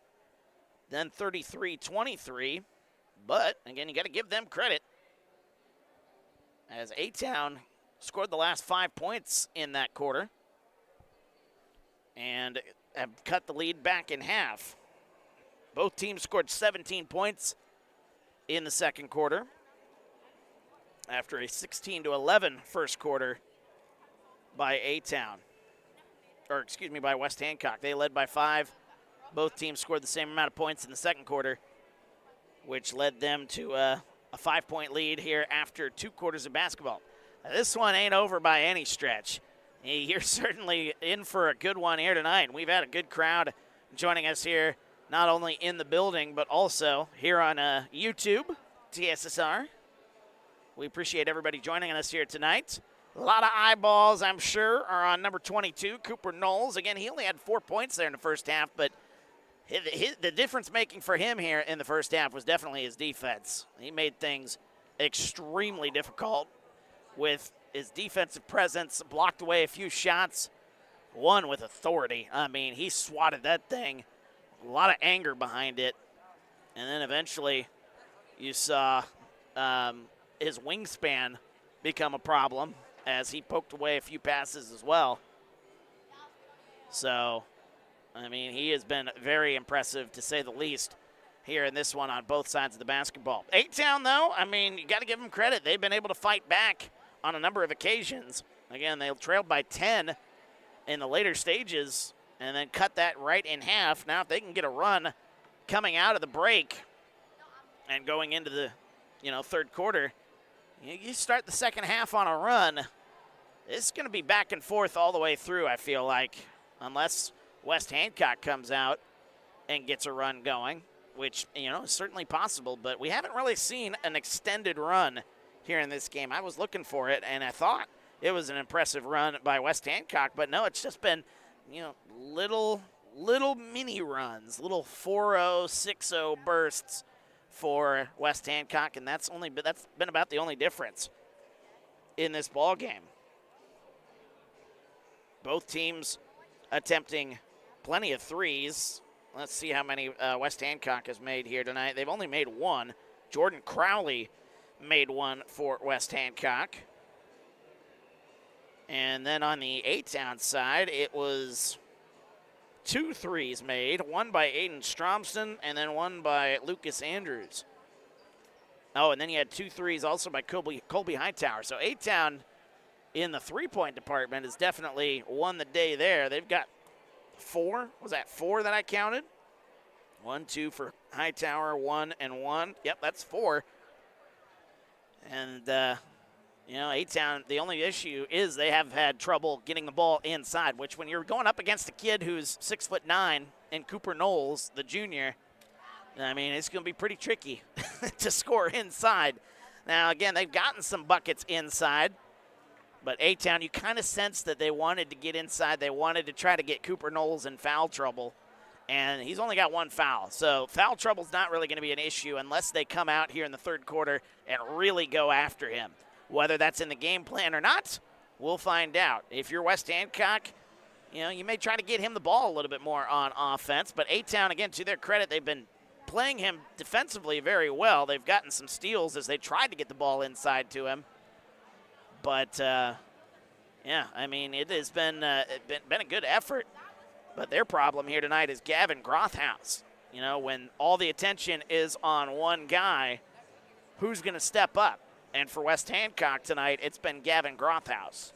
then 33-23. But, again, you got to give them credit as A-Town scored the last 5 points in that quarter and have cut the lead back in half. Both teams scored 17 points in the second quarter after a 16-11 first quarter by A-Town. Or, excuse me, by West Hancock. They led by 5. Both teams scored the same amount of points in the second quarter, which led them to a 5-point lead here after 2 quarters of basketball. Now, this one ain't over by any stretch. You're certainly in for a good one here tonight. We've had a good crowd joining us here, not only in the building, but also here on YouTube, TSSR. We appreciate everybody joining us here tonight. A lot of eyeballs, I'm sure, are on number 22, Cooper Knowles. Again, he only had 4 points there in the first half, but the difference making for him here in the first half was definitely his defense. He made things extremely difficult with his defensive presence, blocked away a few shots, won with authority. I mean, he swatted that thing. A lot of anger behind it. And then eventually you saw his wingspan become a problem as he poked away a few passes as well. So, I mean, he has been very impressive, to say the least, here in this one on both sides of the basketball. A-Town, though, I mean, you got to give them credit. They've been able to fight back on a number of occasions. Again, they trailed by 10 in the later stages and then cut that right in half. Now, if they can get a run coming out of the break and going into the, third quarter, you start the second half on a run, it's going to be back and forth all the way through, I feel like, unless West Hancock comes out and gets a run going, which, is certainly possible. But we haven't really seen an extended run here in this game. I was looking for it, and I thought it was an impressive run by West Hancock. But, no, it's just been, little mini runs, little 4-0, 6-0 bursts for West Hancock, and that's been about the only difference in this ball game. Both teams attempting plenty of threes. Let's see how many West Hancock has made here tonight. They've only made one. Jordan Crowley made one for West Hancock. And then on the A-Town side, it was 2 threes made, one by Aiden Stromston and then one by Lucas Andrews. Oh, and then you had 2 threes also by Colby Hightower. So A-Town in the three-point department has definitely won the day there. They've got 4. Was that 4 that I counted? 1, 2 for Hightower, 1 and 1. Yep, that's 4. And, A-Town, the only issue is they have had trouble getting the ball inside, which when you're going up against a kid who's 6'9" and Cooper Knowles, the junior, I mean, it's going to be pretty tricky to score inside. Now, again, they've gotten some buckets inside, but A-Town, you kind of sense that they wanted to get inside. They wanted to try to get Cooper Knowles in foul trouble, and he's only got 1 foul. So foul trouble's not really going to be an issue unless they come out here in the third quarter and really go after him. Whether that's in the game plan or not, we'll find out. If you're West Hancock, You know, you may try to get him the ball a little bit more on offense, but A-Town, again, to their credit, they've been playing him defensively very well. They've gotten some steals as they tried to get the ball inside to him. But, yeah, I mean, it has been a good effort. But their problem here tonight is Gavin Grothhouse. You know, when all the attention is on one guy, who's going to step up? And for West Hancock tonight, it's been Gavin Grothhouse.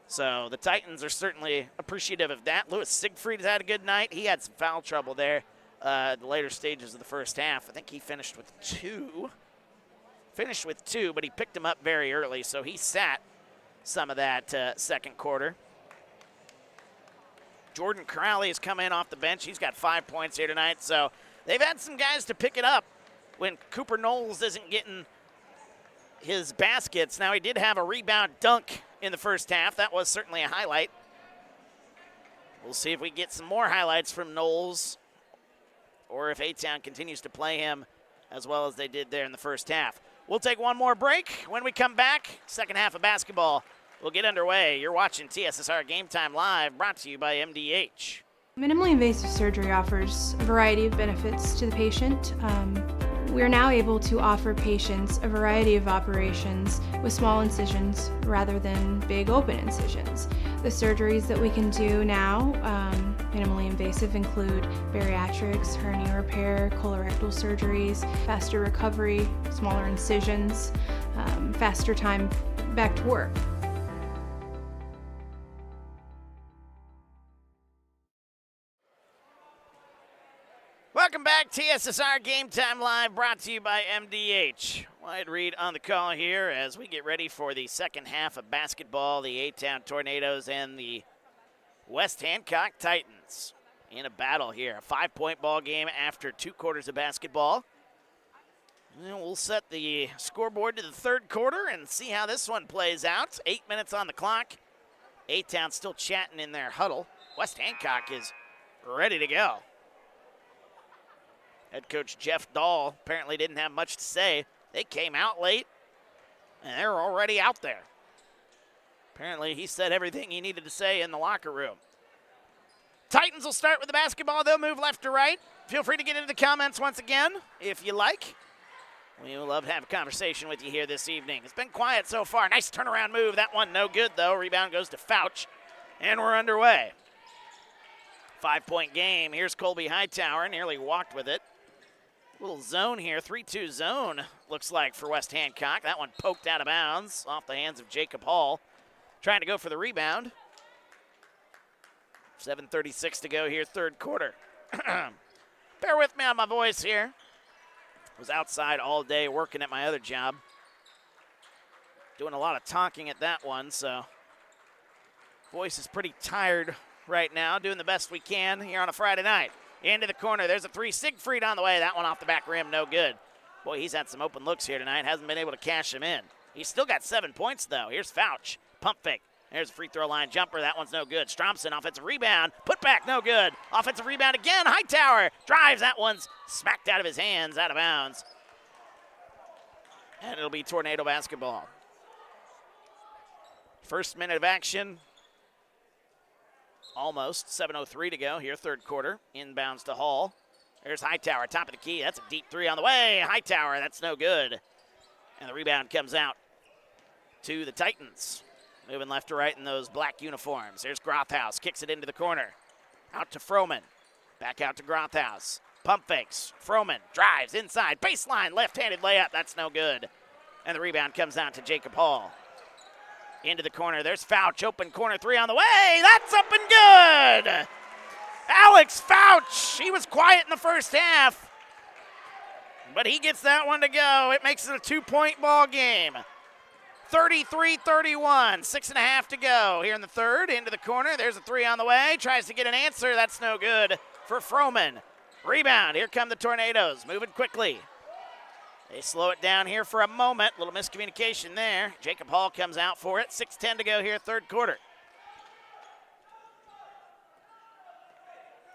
So the Titans are certainly appreciative of that. Lewis Siegfried has had a good night. He had some foul trouble there the later stages of the first half. I think he finished with two. But he picked him up very early, so he sat some of that second quarter. Jordan Crowley has come in off the bench. He's got 5 points here tonight, so they've had some guys to pick it up when Cooper Knowles isn't getting his baskets. Now, he did have a rebound dunk in the first half. That was certainly a highlight. We'll see if we get some more highlights from Knowles or if A-Town continues to play him as well as they did there in the first half. We'll take one more break. When we come back, second half of basketball will get underway. You're watching TSSR Game Time Live, brought to you by MDH. Minimally invasive surgery offers a variety of benefits to the patient. We are now able to offer patients a variety of operations with small incisions rather than big open incisions. The surgeries that we can do now, minimally invasive, include bariatrics, hernia repair, colorectal surgeries, faster recovery, smaller incisions, faster time back to work. Welcome back, TSSR Game Time Live, brought to you by MDH. Wyatt Reed on the call here as we get ready for the second half of basketball. The A-Town Tornadoes and the West Hancock Titans in a battle here. A 5-point ball game after 2 quarters of basketball. And we'll set the scoreboard to the third quarter and see how this one plays out. 8 minutes on the clock. A-Town still chatting in their huddle. West Hancock is ready to go. Head coach Jeff Dahl apparently didn't have much to say. They came out late, and they're already out there. Apparently he said everything he needed to say in the locker room. Titans will start with the basketball. They'll move left to right. Feel free to get into the comments once again if you like. We would love to have a conversation with you here this evening. It's been quiet so far. Nice turnaround move. That one no good, though. Rebound goes to Fouch, and we're underway. 5-point game. Here's Colby Hightower. Nearly walked with it. Little zone here, 3-2 zone, looks like, for West Hancock. That one poked out of bounds off the hands of Jacob Hall. Trying to go for the rebound. 7:36 to go here, third quarter. Bear with me on my voice here. Was outside all day working at my other job. Doing a lot of talking at that one, so voice is pretty tired right now. Doing the best we can here on a Friday night. Into the corner. There's a three. Siegfried on the way. That one off the back rim. No good. Boy, he's had some open looks here tonight. Hasn't been able to cash them in. He's still got 7 points, though. Here's Fouch. Pump fake. There's a free throw line jumper. That one's no good. Stromson, offensive rebound. Put back. No good. Offensive rebound again. Hightower drives. That one's smacked out of his hands. Out of bounds. And it'll be Tornado basketball. First minute of action. Almost. 7:03 to go here, third quarter. Inbounds to Hall. There's Hightower, top of the key. That's a deep 3 on the way. Hightower, that's no good. And the rebound comes out to the Titans. Moving left to right in those black uniforms. There's Grothhouse, kicks it into the corner. Out to Froman. Back out to Grothhouse. Pump fakes. Froman drives inside. Baseline, left-handed layup. That's no good. And the rebound comes out to Jacob Hall. Into the corner. There's Fouch. Open corner 3 on the way. That's up and good. Alex Fouch. He was quiet in the first half, but he gets that one to go. It makes it a 2-point ball game. 33-31. 6.5 to go here in the third. Into the corner. There's a 3 on the way. Tries to get an answer. That's no good for Froman. Rebound. Here come the Tornadoes. Moving quickly. They slow it down here for a moment. Little miscommunication there. Jacob Hall comes out for it. 6:10 to go here, third quarter.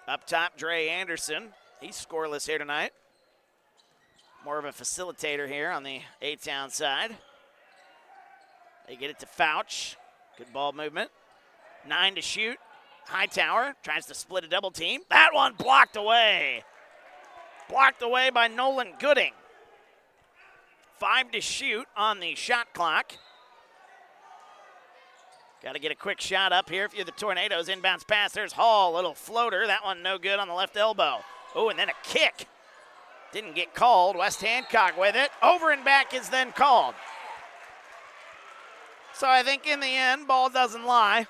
Up top, Dre Anderson. He's scoreless here tonight. More of a facilitator here on the A-Town side. They get it to Fouch. Good ball movement. 9 to shoot. Hightower tries to split a double team. That one blocked away. Blocked away by Nolan Gooding. 5 to shoot on the shot clock. Got to get a quick shot up here if you're the Tornadoes. Inbounds pass. There's Hall. Little floater. That one no good on the left elbow. Oh, and then a kick. Didn't get called. West Hancock with it. Over and back is then called. So I think in the end, ball doesn't lie.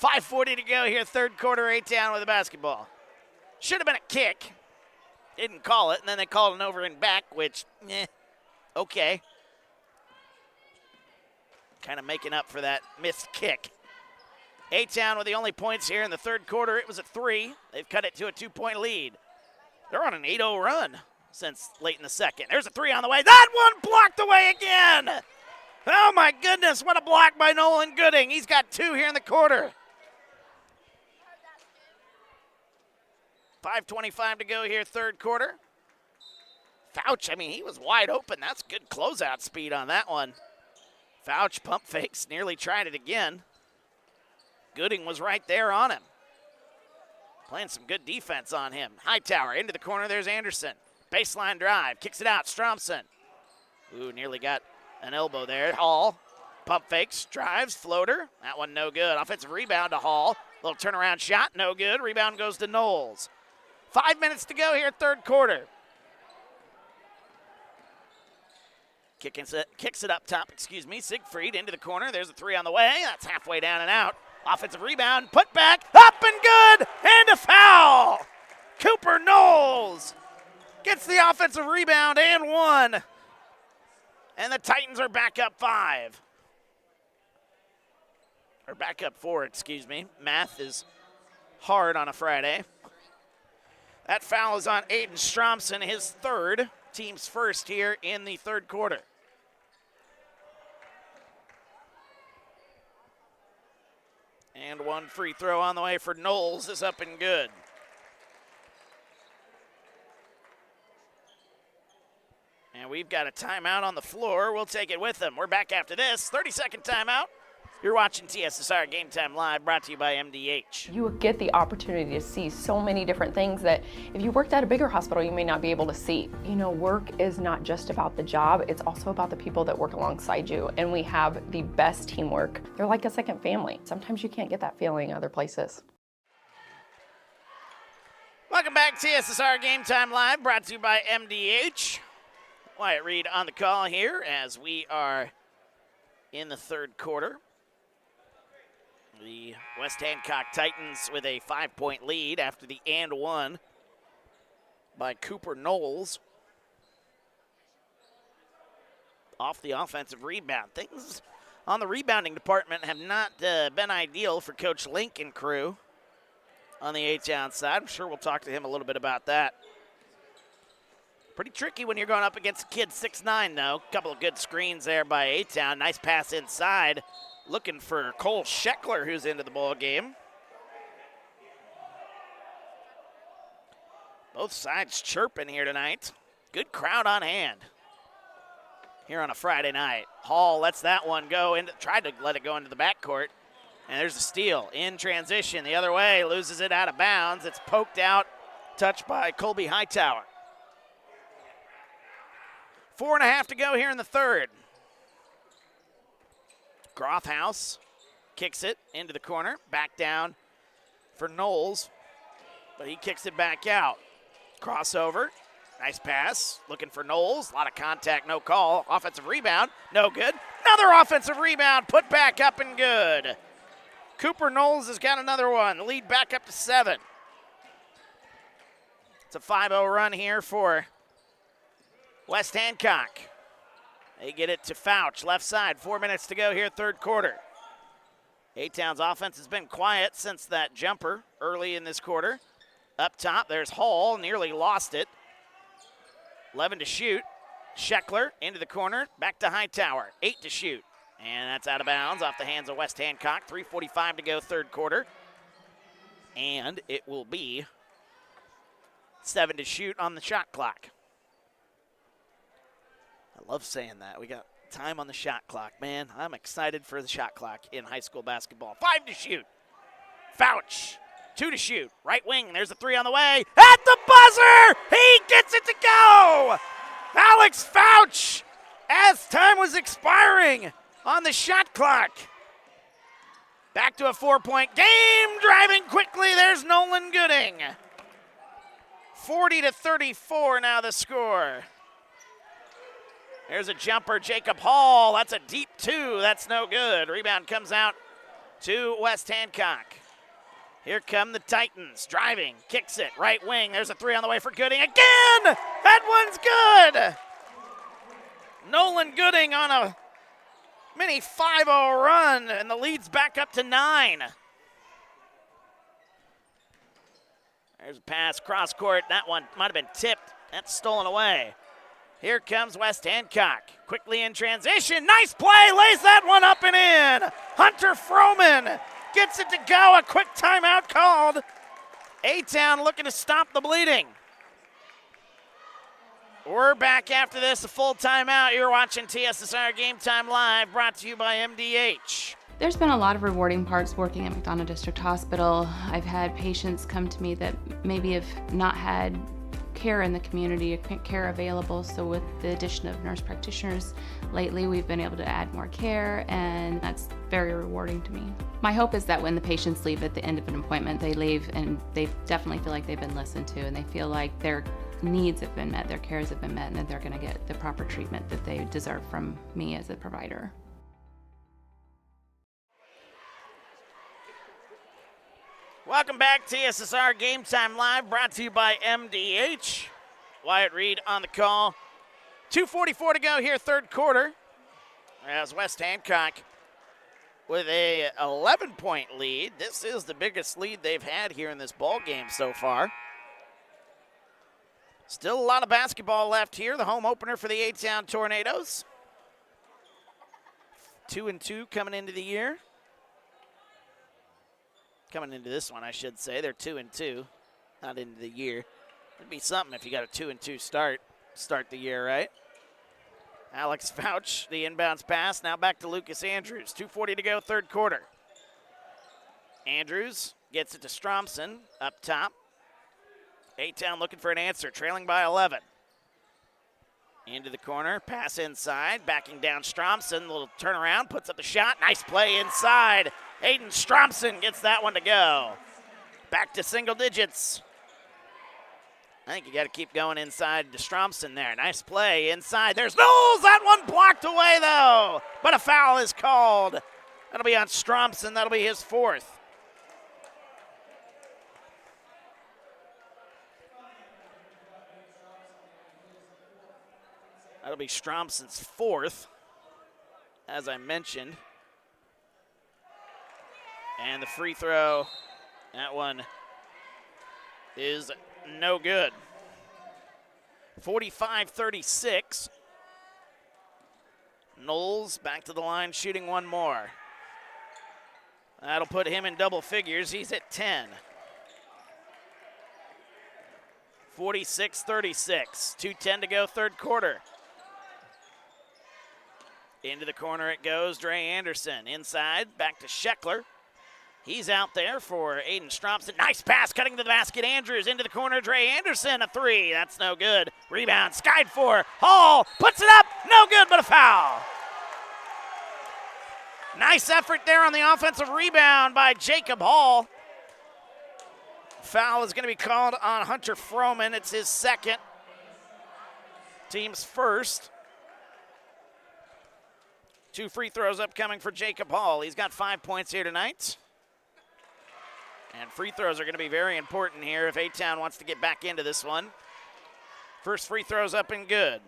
5:40 to go here, third quarter, A-Town with a basketball. Should have been a kick. Didn't call it, and then they called an over and back, which, okay. Kind of making up for that missed kick. A-Town with the only points here in the third quarter. It was a 3. They've cut it to a 2-point lead. They're on an 8-0 run since late in the second. There's a 3 on the way. That one blocked away again. Oh, my goodness, what a block by Nolan Gooding. He's got 2 here in the quarter. 5:25 to go here, third quarter. Fouch, I mean, he was wide open. That's good closeout speed on that one. Fouch pump fakes, nearly tried it again. Gooding was right there on him. Playing some good defense on him. Hightower into the corner, there's Anderson. Baseline drive, kicks it out, Stromson. Ooh, nearly got an elbow there. Hall, pump fakes, drives, floater. That one no good. Offensive rebound to Hall. Little turnaround shot, no good. Rebound goes to Knowles. 5 minutes to go here, third quarter. Kicks it up top, Siegfried into the corner. There's a 3 on the way. That's halfway down and out. Offensive rebound, put back, up and good, and a foul. Cooper Knowles gets the offensive rebound and 1. And the Titans are back up 5. Or back up 4, Math is hard on a Friday. That foul is on Aiden Stromson, his 3rd, team's 1st here in the third quarter. And 1 free throw on the way for Knowles is up and good. And we've got a timeout on the floor. We'll take it with them. We're back after this. 30-second timeout. You're watching TSSR Game Time Live, brought to you by MDH. You get the opportunity to see so many different things that if you worked at a bigger hospital, you may not be able to see. You know, work is not just about the job, it's also about the people that work alongside you. And we have the best teamwork. They're like a second family. Sometimes you can't get that feeling other places. Welcome back, TSSR Game Time Live, brought to you by MDH. Wyatt Reed on the call here as we are in the third quarter. The West Hancock Titans with a 5-point lead after the and 1 by Cooper Knowles. Off the offensive rebound. Things on the rebounding department have not been ideal for Coach Link and crew on the A-Town side. I'm sure we'll talk to him a little bit about that. Pretty tricky when you're going up against a kid 6'9", though. Couple of good screens there by A-Town. Nice pass inside. Looking for Cole Scheckler, who's into the ball game. Both sides chirping here tonight. Good crowd on hand here on a Friday night. Hall lets that one go, tried to let it go into the backcourt. And there's a steal in transition the other way. Loses it out of bounds. It's poked out, touched by Colby Hightower. 4.5 to go here in the third. Groffhouse kicks it into the corner. Back down for Knowles, but he kicks it back out. Crossover. Nice pass. Looking for Knowles. A lot of contact, no call. Offensive rebound. No good. Another offensive rebound. Put back up and good. Cooper Knowles has got another one. The lead back up to 7. It's a 5-0 run here for West Hancock. They get it to Fouch, left side. 4 minutes to go here, third quarter. A-Town's offense has been quiet since that jumper early in this quarter. Up top, there's Hall, nearly lost it. 11 to shoot. Scheckler into the corner, back to Hightower. 8 to shoot. And that's out of bounds off the hands of West Hancock. 3:45 to go, third quarter. And it will be 7 to shoot on the shot clock. I love saying that. We got time on the shot clock, man. I'm excited for the shot clock in high school basketball. 5 to shoot. Fouch, 2 to shoot. Right wing, there's a 3 on the way. At the buzzer, he gets it to go. Alex Fouch, as time was expiring on the shot clock. Back to a 4-point game. Driving quickly, there's Nolan Gooding. 40-34 now the score. There's a jumper, Jacob Hall. That's a deep 2. That's no good. Rebound comes out to West Hancock. Here come the Titans. Driving, kicks it, right wing. There's a 3 on the way for Gooding again. That one's good. Nolan Gooding on a mini 5-0 run, and the lead's back up to 9. There's a pass, cross court. That one might have been tipped. That's stolen away. Here comes West Hancock. Quickly in transition. Nice play. Lays that one up and in. Hunter Froman gets it to go. A quick timeout called. A-Town looking to stop the bleeding. We're back after this, a full timeout. You're watching TSSR Game Time Live, brought to you by MDH. There's been a lot of rewarding parts working at McDonough District Hospital. I've had patients come to me that maybe have not had care in the community, care available, so with the addition of nurse practitioners lately, we've been able to add more care, and that's very rewarding to me. My hope is that when the patients leave at the end of an appointment, they leave and they definitely feel like they've been listened to, and they feel like their needs have been met, their cares have been met, and that they're going to get the proper treatment that they deserve from me as a provider. Welcome back, TSSR Game Time Live, brought to you by MDH. Wyatt Reed on the call. 2:44 to go here, third quarter, as West Hancock with a 11-point lead. This is the biggest lead they've had here in this ball game so far. Still a lot of basketball left here. The home opener for the A-Town Tornadoes. 2-2 coming into the year. Coming into this one, I should say. They're 2-2, not into the year. It'd be something if you got a 2-2 start the year, right? Alex Fouch, the inbounds pass. Now back to Lucas Andrews. 2:40 to go, third quarter. Andrews gets it to Stromson up top. A-Town looking for an answer, trailing by 11. Into the corner, pass inside, backing down Stromson, little turnaround, puts up the shot, nice play inside. Aiden Stromson gets that one to go. Back to single digits. I think you got to keep going inside to Stromson there. Nice play inside. There's Knowles. That one blocked away, though. But a foul is called. That'll be on Stromson. That'll be his 4th. That'll be Stromson's 4th, as I mentioned. And the free throw, that one is no good. 45-36. Knowles back to the line, shooting one more. That'll put him in double figures. He's at 10. 46-36. 2:10 to go, third quarter. Into the corner it goes, Dre Anderson. Inside, back to Scheckler. He's out there for Aiden Stromson. Nice pass, cutting to the basket. Andrews into the corner, Dre Anderson, a 3. That's no good. Rebound, skied for. Hall puts it up. No good, but a foul. Nice effort there on the offensive rebound by Jacob Hall. Foul is going to be called on Hunter Froman. It's his 2nd. Team's 1st. 2 free throws upcoming for Jacob Hall. He's got 5 points here tonight. And free throws are going to be very important here if A-Town wants to get back into this one. First free throw's up and good.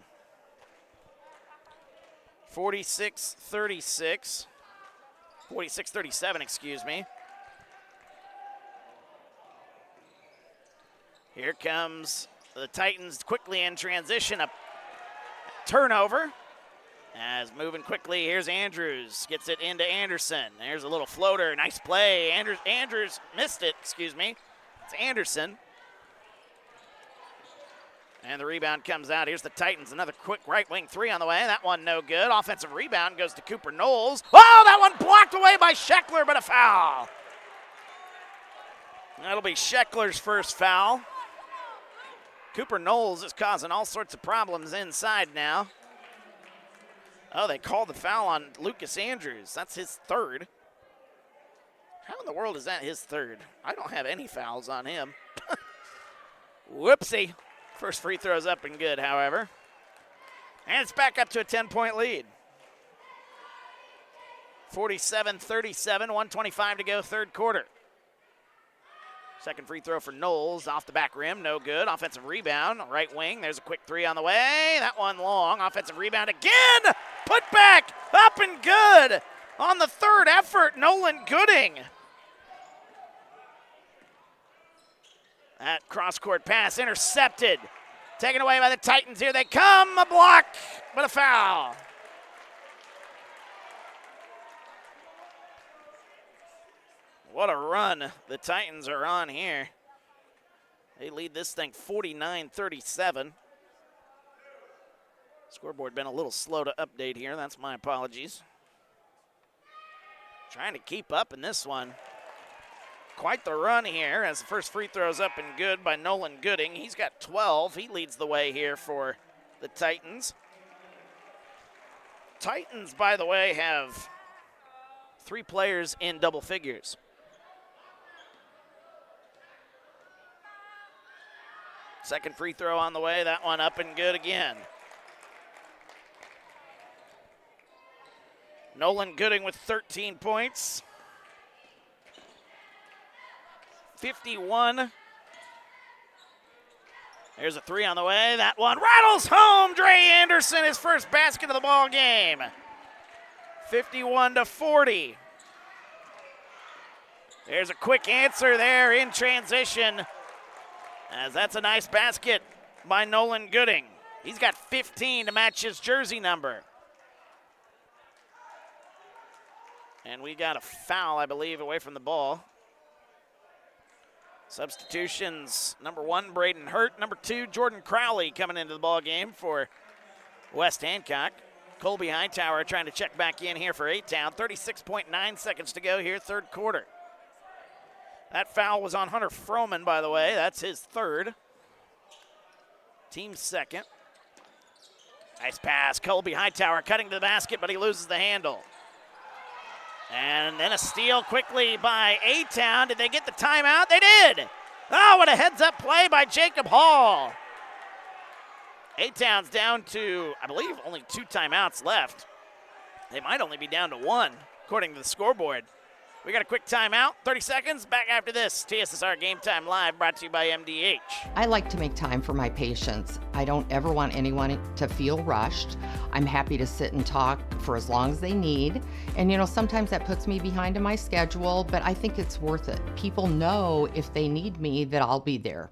46-36. 46-37, excuse me. Here comes the Titans quickly in transition. A turnover. As moving quickly, here's Andrews. Gets it into Anderson. There's a little floater. Nice play. Andrews missed it, excuse me. It's Anderson. And the rebound comes out. Here's the Titans. Another quick right wing 3 on the way. That one no good. Offensive rebound goes to Cooper Knowles. Oh, that one blocked away by Scheckler, but a foul. That'll be Scheckler's first foul. Cooper Knowles is causing all sorts of problems inside now. Oh, they called the foul on Lucas Andrews. That's his third. How in the world is that his third? I don't have any fouls on him. Whoopsie. First free throw's up and good, however. And it's back up to a 10-point lead. 47-37, 1:25 to go, third quarter. Second free throw for Knowles, off the back rim, no good. Offensive rebound, right wing. There's a quick three on the way. That one long. Offensive rebound again. Put back, up and good. On the third effort, Nolan Gooding. That cross-court pass intercepted. Taken away by the Titans. Here they come. A block, but a foul. What a run the Titans are on here. They lead this thing 49-37. Scoreboard been a little slow to update here. That's my apologies. Trying to keep up in this one. Quite the run here as the first free throw is up and good by Nolan Gooding. He's got 12. He leads the way here for the Titans. Titans, by the way, have 3 players in double figures. Second free throw on the way. That one up and good again. Nolan Gooding with 13 points. 51. There's a three on the way. That one rattles home. Dre Anderson, his first basket of the ball game. 51-40. There's a quick answer there in transition, as that's a nice basket by Nolan Gooding. He's got 15 to match his jersey number. And we got a foul, I believe, away from the ball. Substitutions, number 1, Braden Hurt. Number 2, Jordan Crowley coming into the ball game for West Hancock. Colby Hightower trying to check back in here for A-Town. 36.9 seconds to go here, third quarter. That foul was on Hunter Froman, by the way. That's his third. Team second. Nice pass. Colby Hightower cutting to the basket, but he loses the handle. And then a steal quickly by A-Town. Did they get the timeout? They did. Oh, what a heads-up play by Jacob Hall. A-Town's down to, I believe, only 2 timeouts left. They might only be down to 1, according to the scoreboard. We got a quick timeout, 30 seconds. Back after this, TSSR Game Time Live, brought to you by MDH. I like to make time for my patients. I don't ever want anyone to feel rushed. I'm happy to sit and talk for as long as they need. And you know, sometimes that puts me behind in my schedule, but I think it's worth it. People know if they need me that I'll be there.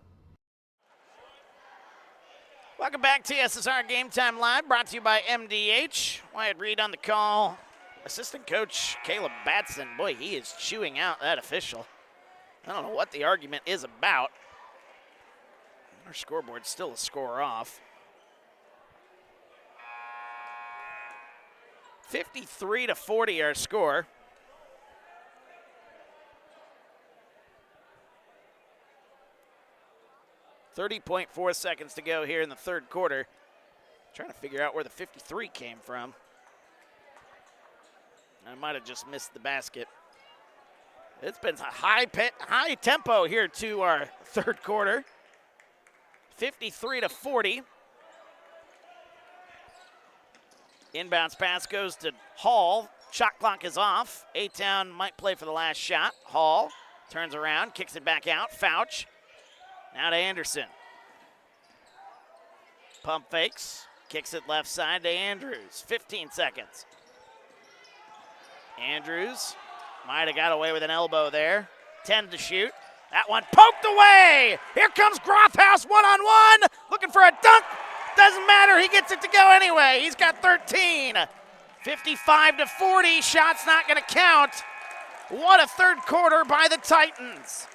Welcome back to TSSR Game Time Live, brought to you by MDH. Wyatt Reed on the call. Assistant coach Caleb Batson, boy, he is chewing out that official. I don't know what the argument is about. Our scoreboard's still a score off. 53-40 our score. .4 seconds to go here in the third quarter. Trying to figure out where the 53 came from. I might have just missed the basket. It's been a high tempo here to our third quarter. 53-40. Inbounds pass goes to Hall. Shot clock is off. A-Town might play for the last shot. Hall turns around, kicks it back out. Fouch. Now to Anderson. Pump fakes. Kicks it left side to Andrews. 15 seconds. Andrews might have got away with an elbow there. 10 to shoot. That one poked away. Here comes Grothaus one-on-one. Looking for a dunk. Doesn't matter. He gets it to go anyway. He's got 13. 55-40. Shot's not going to count. What a third quarter by the Titans.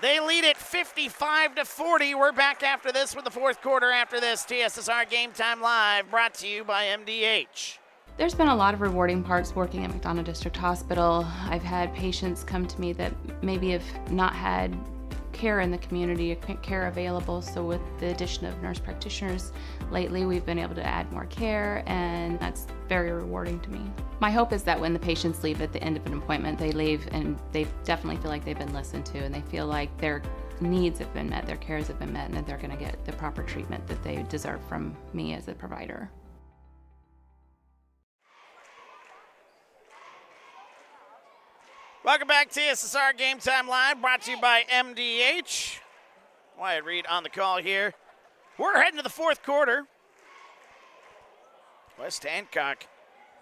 They lead it 55-40. We're back after this with the fourth quarter after this. TSSR Game Time Live, brought to you by MDH. There's been a lot of rewarding parts working at McDonough District Hospital. I've had patients come to me that maybe have not had care in the community, care available, so with the addition of nurse practitioners lately, we've been able to add more care, and that's very rewarding to me. My hope is that when the patients leave at the end of an appointment, they leave and they definitely feel like they've been listened to, and they feel like their needs have been met, their cares have been met, and that they're going to get the proper treatment that they deserve from me as a provider. Welcome back to TSSR Game Time Live, brought to you by MDH. Wyatt Reed on the call here. We're heading to the fourth quarter. West Hancock.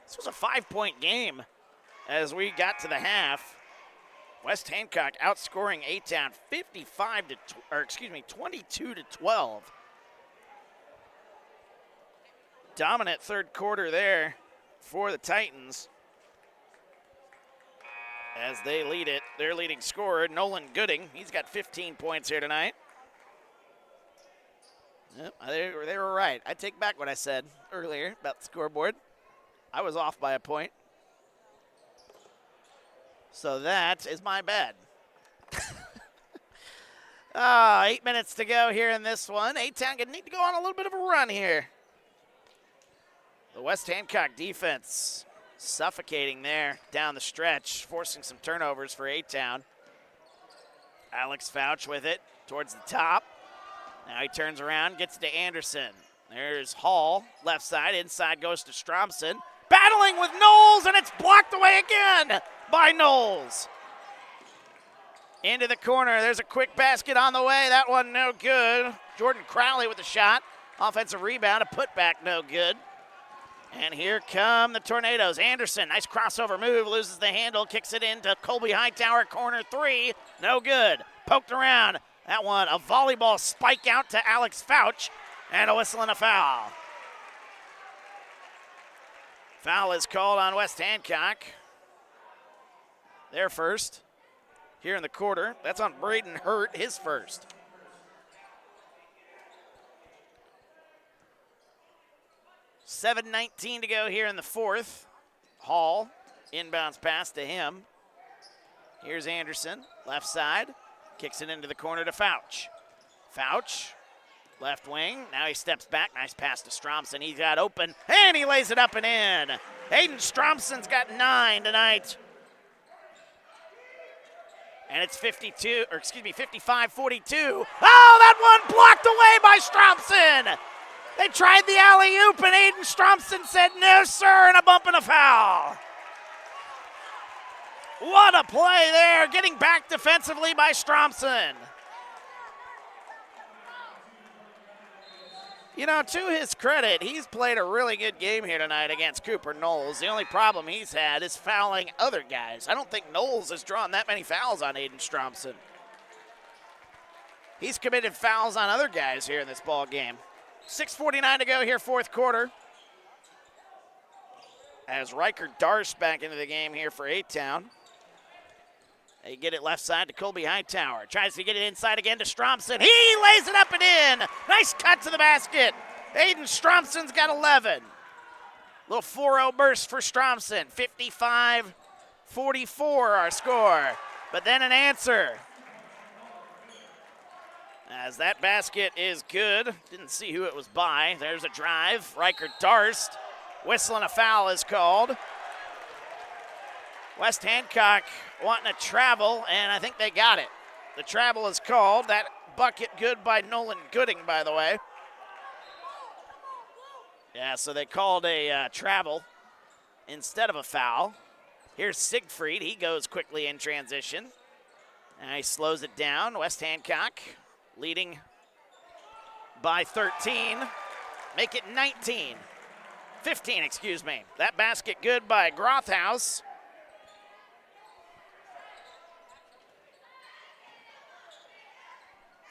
This was a 5-point game as we got to the half. West Hancock outscoring A-Town 22 to 12. Dominant third quarter there for the Titans. As they lead it, their leading scorer, Nolan Gooding. He's got 15 points here tonight. Yep, they were right. I take back what I said earlier about the scoreboard. I was off by a point. So that is my bad. 8 minutes to go here in this one. A-Town going to need to go on a little bit of a run here. The West Hancock defense suffocating there down the stretch, forcing some turnovers for A-Town. Alex Fouch with it towards the top. Now he turns around, gets to Anderson. There's Hall, left side, inside goes to Stromson. Battling with Knowles, and it's blocked away again by Knowles. Into the corner, there's a quick basket on the way. That one no good. Jordan Crowley with the shot. Offensive rebound, a putback no good. And here come the Tornadoes. Anderson, nice crossover move, loses the handle, kicks it into Colby Hightower, corner three, no good. Poked around, that one, a volleyball spike out to Alex Fouch, and a whistle and a foul. Foul is called on West Hancock. Their first here in the quarter. That's on Braden Hurt, his first. $7:19 to go here in the fourth. Hall, inbounds pass to him. Here's Anderson, left side, kicks it into the corner to Fouch. Fouch, left wing, now he steps back, nice pass to Stromson. He got open, and he lays it up and in. Hayden Stromson's got 9 tonight. And it's 55-42. Oh, that one blocked away by Stromson. They tried the alley-oop, and Aiden Stromson said, no, sir, and a bump and a foul. What a play there, getting back defensively by Stromson. You know, to his credit, he's played a really good game here tonight against Cooper Knowles. The only problem he's had is fouling other guys. I don't think Knowles has drawn that many fouls on Aiden Stromson. He's committed fouls on other guys here in this ball game. 6:49 to go here, fourth quarter. As Riker Darst back into the game here for A-Town. They get it left side to Colby Hightower. Tries to get it inside again to Stromson. He lays it up and in. Nice cut to the basket. Aiden Stromson's got 11. Little 4-0 burst for Stromson. 55-44 our score. But then an answer. As that basket is good. Didn't see who it was by. There's a drive. Riker Darst. Whistle and a foul is called. West Hancock wanting to travel, and I think they got it. The travel is called. That bucket good by Nolan Gooding, by the way. Yeah, so they called a travel instead of a foul. Here's Siegfried. He goes quickly in transition. And he slows it down. West Hancock leading by 13. Make it 15, excuse me. That basket good by Grothaus.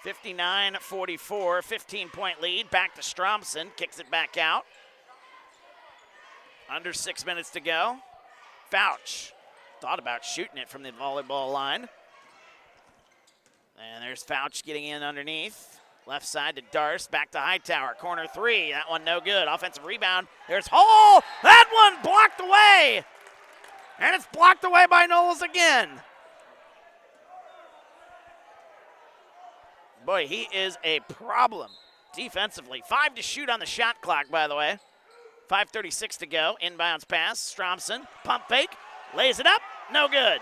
(59-44), 15-point lead. Back to Stromson, kicks it back out. Under 6 minutes to go. Fouch thought about shooting it from the volleyball line. And there's Fouch getting in underneath. Left side to Darst, back to Hightower. Corner three, that one no good. Offensive rebound, there's Hall. That one blocked away. And it's blocked away by Knowles again. Boy, he is a problem defensively. 5 to shoot on the shot clock, by the way. 5:36 to go. Inbounds pass. Stromson, pump fake, lays it up, no good.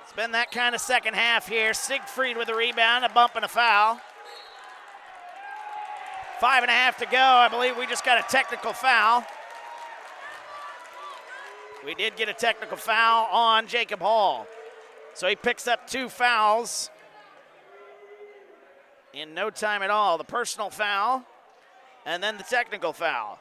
It's been that kind of second half here. Siegfried with a rebound, a bump and a foul. 5.5 to go. I believe we just got a technical foul. We did get a technical foul on Jacob Hall. So he picks up 2 fouls in no time at all. The personal foul and then the technical foul.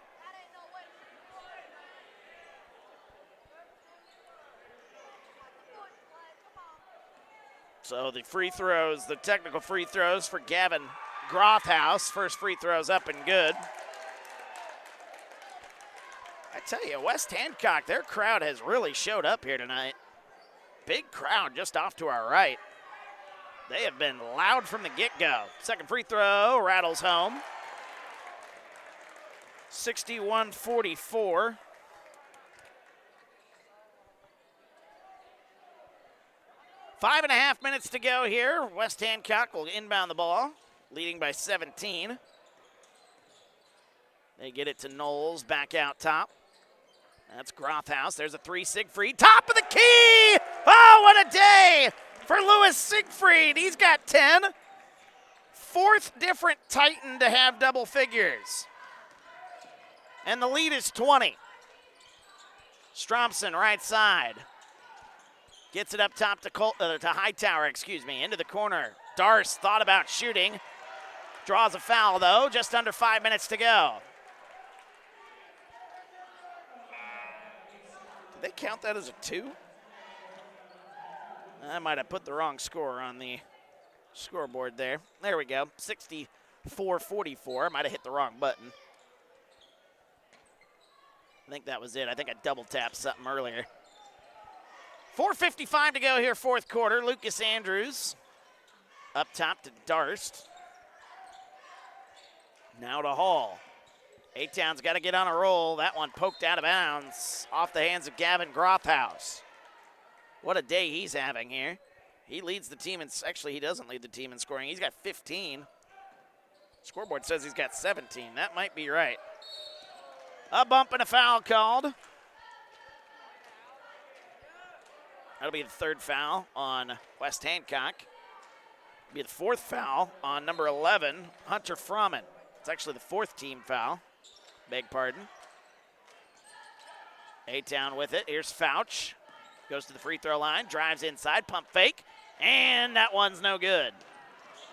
So the free throws, the technical free throws for Gavin Grothhouse. First free throw's up and good. I tell you, West Hancock, their crowd has really showed up here tonight. Big crowd just off to our right. They have been loud from the get-go. Second free throw rattles home. 61-44. Five and a half minutes to go here. West Hancock will inbound the ball, leading by 17. They get it to Knowles, back out top. That's Grothhouse. There's a three, Siegfried. Top of the key! Oh, what a day for Lewis Siegfried. He's got 10. Fourth different Titan to have double figures. And the lead is 20. Stromson, right side. Gets it up top to Hightower, into the corner. Darst thought about shooting. Draws a foul, though. Just under 5 minutes to go. Did they count that as a 2? I might have put the wrong score on the scoreboard there. There we go, 64-44. I might have hit the wrong button. I think that was it. I think I double tapped something earlier. 4:55 to go here, fourth quarter. Lucas Andrews up top to Darst. Now to Hall. A-Town's got to get on a roll. That one poked out of bounds off the hands of Gavin Grothhouse. What a day he's having here. He leads the team, actually he doesn't lead the team in scoring. He's got 15. Scoreboard says he's got 17. That might be right. A bump and a foul called. That'll be the third foul on West Hancock. It'll be the fourth foul on number 11, Hunter Froman. It's actually the fourth team foul. Beg pardon. A-Town with it. Here's Fouch. Goes to the free throw line, drives inside, pump fake, and that one's no good.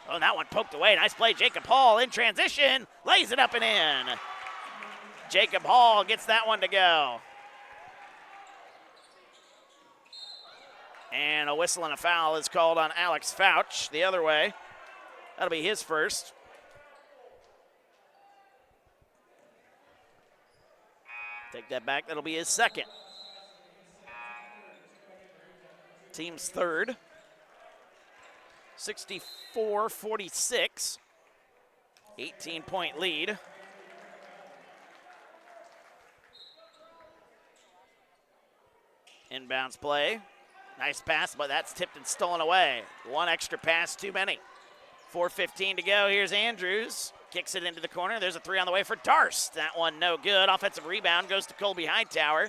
Oh, and that one poked away. Nice play. Jacob Hall in transition, lays it up and in. Jacob Hall gets that one to go. And a whistle and a foul is called on Alex Fouch the other way. That'll be his first. Take that back, that'll be his second. Team's third. 64-46. 18-point lead. Inbounds play. Nice pass, but that's tipped and stolen away. One extra pass too many. 4:15 to go. Here's Andrews. Kicks it into the corner. There's a three on the way for Darst. That one no good. Offensive rebound goes to Colby Hightower.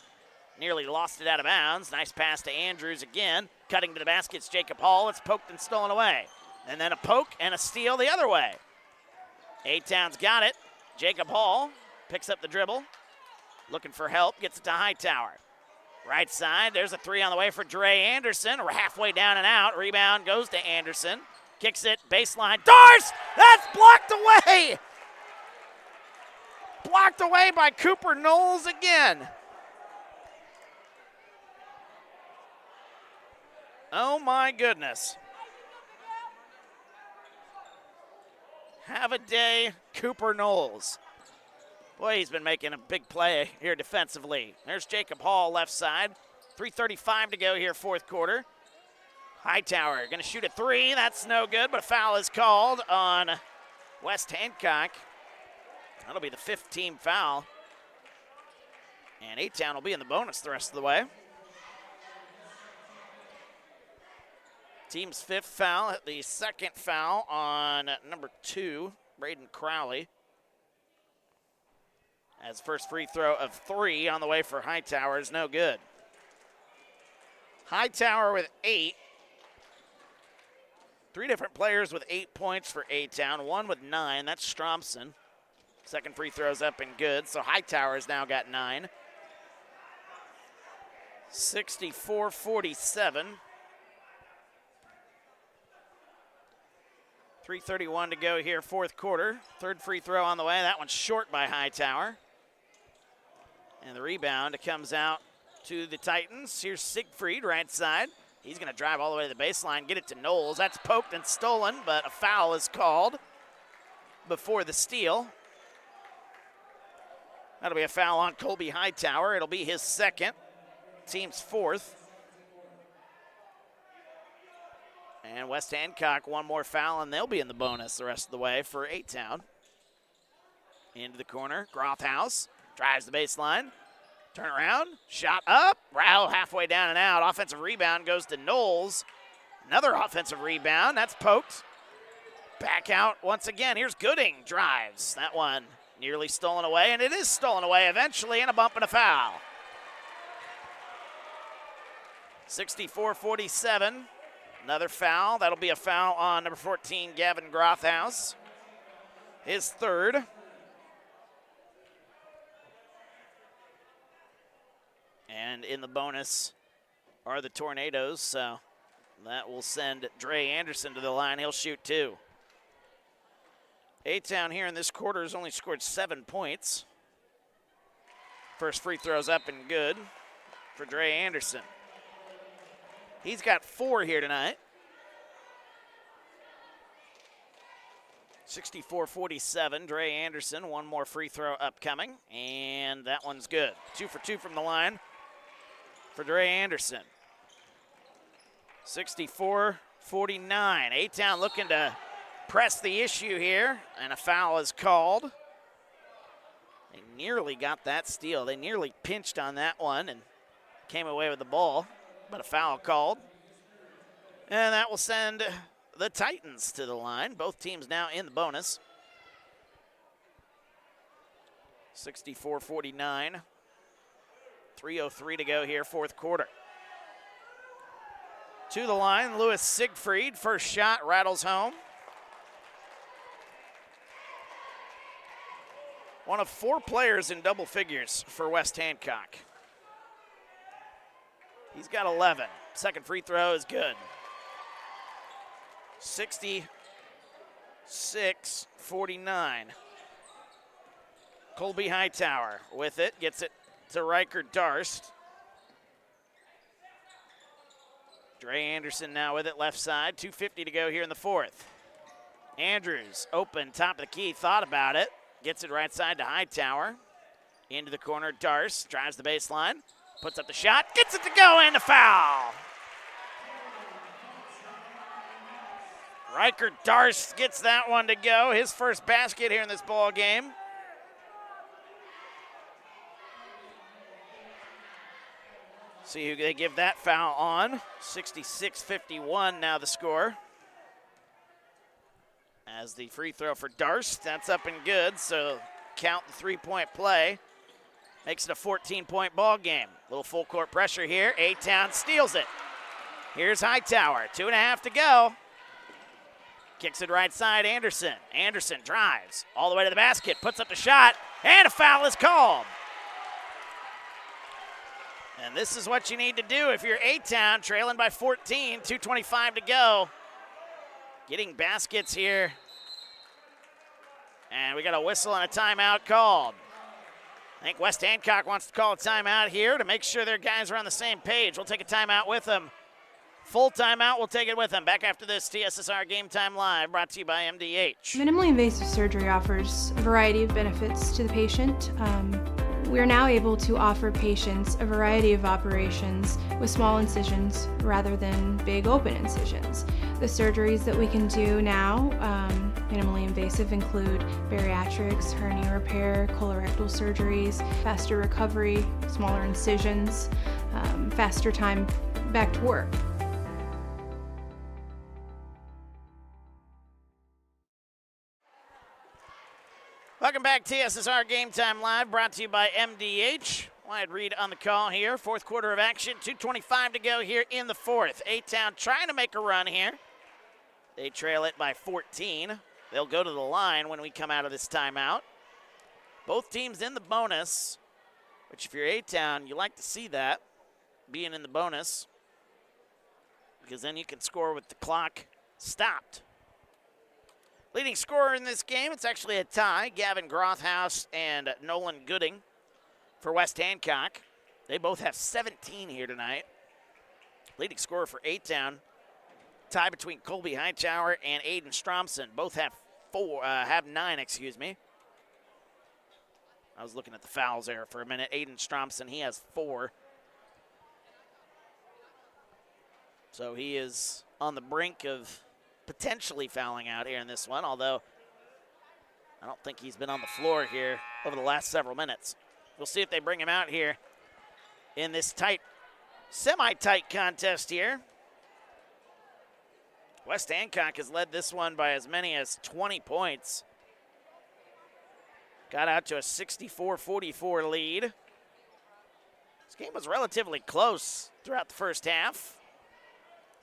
Nearly lost it out of bounds. Nice pass to Andrews again. Cutting to the basket's Jacob Hall. It's poked and stolen away. And then a poke and a steal the other way. A-Town's got it. Jacob Hall picks up the dribble. Looking for help. Gets it to Hightower. Right side, there's a three on the way for Dre Anderson. We're halfway down and out. Rebound goes to Anderson. Kicks it, baseline. Darst! That's blocked away! Blocked away by Cooper Knowles again. Oh my goodness. Have a day, Cooper Knowles. Boy, he's been making a big play here defensively. There's Jacob Hall left side. 3:35 to go here, fourth quarter. Hightower gonna shoot a three. That's no good, but a foul is called on West Hancock. That'll be the 5th team foul. And A-Town will be in the bonus the rest of the way. Team's 5th foul, the 2nd foul on number 2, Braden Crowley. As first free throw of 3 on the way for Hightower is no good. Hightower with 8. 3 different players with 8 points for A-Town, 1 with 9, that's Stromson. Second free throw's up and good, so Hightower's now got 9. 64-47. 3:31 to go here, 4th quarter. 3rd free throw on the way. That one's short by Hightower. And the rebound comes out to the Titans. Here's Siegfried, right side. He's going to drive all the way to the baseline, get it to Knowles. That's poked and stolen, but a foul is called before the steal. That'll be a foul on Colby Hightower. It'll be his 2nd, team's 4th. And West Hancock, 1 more foul, and they'll be in the bonus the rest of the way for A-Town. Into the corner, Grothhouse drives the baseline. Turn around, shot up, Rao halfway down and out. Offensive rebound goes to Knowles. Another offensive rebound, that's poked. Back out once again, here's Gooding, drives. That one nearly stolen away, and it is stolen away eventually, and a bump and a foul. 64-47. Another foul. That'll be a foul on number 14, Gavin Grothhouse. His 3rd. And in the bonus are the Tornadoes, so that will send Dre Anderson to the line. He'll shoot 2. A-Town here in this quarter has only scored 7 points. First free throw's up and good for Dre Anderson. He's got 4 here tonight. 64-47, Dre Anderson, 1 more free throw upcoming, and that one's good. 2 for 2 from the line for Dre Anderson. 64-49, A-Town looking to press the issue here, and a foul is called. They nearly got that steal. They nearly pinched on that one and came away with the ball. But a foul called. And that will send the Titans to the line. Both teams now in the bonus. 64-49. 3:03 to go here, 4th quarter. To the line, Lewis Siegfried. First shot rattles home. One of 4 players in double figures for West Hancock. He's got 11. Second free throw is good. 66-49. Colby Hightower with it, gets it to Riker Darst. Dre Anderson now with it, left side. 2:50 to go here in the 4th. Andrews, open, top of the key, thought about it. Gets it right side to Hightower. Into the corner, Darst drives the baseline. Puts up the shot, gets it to go, and a foul. Riker Darst gets that one to go. His first basket here in this ball game. See who they give that foul on. 66-51 now the score. As the free throw for Darst, that's up and good, so count the 3-point play. Makes it a 14-point ball game. Little full court pressure here. A-Town steals it. Here's Hightower. 2.5 to go. Kicks it right side, Anderson. Anderson drives all the way to the basket, puts up the shot, and a foul is called. And this is what you need to do if you're A-Town, trailing by 14, 2:25 to go. Getting baskets here. And we got a whistle and a timeout called. I think West Hancock wants to call a timeout here to make sure their guys are on the same page. We'll take a timeout with them. Full timeout, we'll take it with them. Back after this, TSSR Game Time Live, brought to you by MDH. Minimally invasive surgery offers a variety of benefits to the patient. We are now able to offer patients a variety of operations with small incisions rather than big open incisions. The surgeries that we can do now Minimally invasive include bariatrics, hernia repair, colorectal surgeries, faster recovery, smaller incisions, faster time back to work. Welcome back, TSSR Game Time Live, brought to you by MDH. Wyatt Reed on the call here. Fourth quarter of action, 2:25 to go here in the fourth. A-Town trying to make a run here. They trail it by 14. They'll go to the line when we come out of this timeout. Both teams in the bonus, which if you're A-Town, you like to see that, being in the bonus, because then you can score with the clock stopped. Leading scorer in this game, it's actually a tie, Gavin Grothaus and Nolan Gooding for West Hancock. They both have 17 here tonight. Leading scorer for A-Town, tie between Colby Hightower and Aiden Stromson. Both have 9, excuse me. I was looking at the fouls there for a minute. Aiden Stromson, he has 4. So he is on the brink of potentially fouling out here in this one, although I don't think he's been on the floor here over the last several minutes. We'll see if they bring him out here in this tight, semi-tight contest here. West Hancock has led this one by as many as 20 points. Got out to a 64-44 lead. This game was relatively close throughout the first half.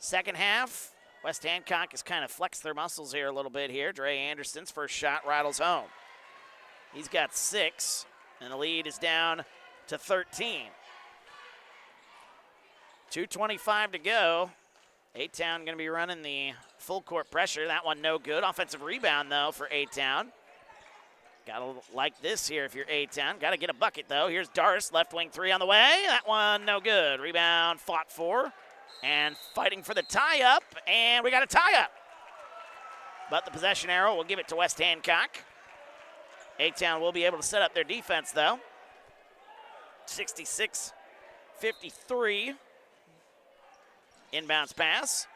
Second half, West Hancock has kind of flexed their muscles here a little bit here. Dre Anderson's first shot rattles home. He's got 6, and the lead is down to 13. 2:25 to go. A-Town going to be running the full court pressure. That one no good. Offensive rebound, though, for A-Town. Got to like this here if you're A-Town. Got to get a bucket, though. Here's Darce, left wing 3 on the way. That one no good. Rebound fought for. And fighting for the tie-up, and we got a tie-up. But the possession arrow will give it to West Hancock. A-Town will be able to set up their defense, though. 66-53. Inbounds pass.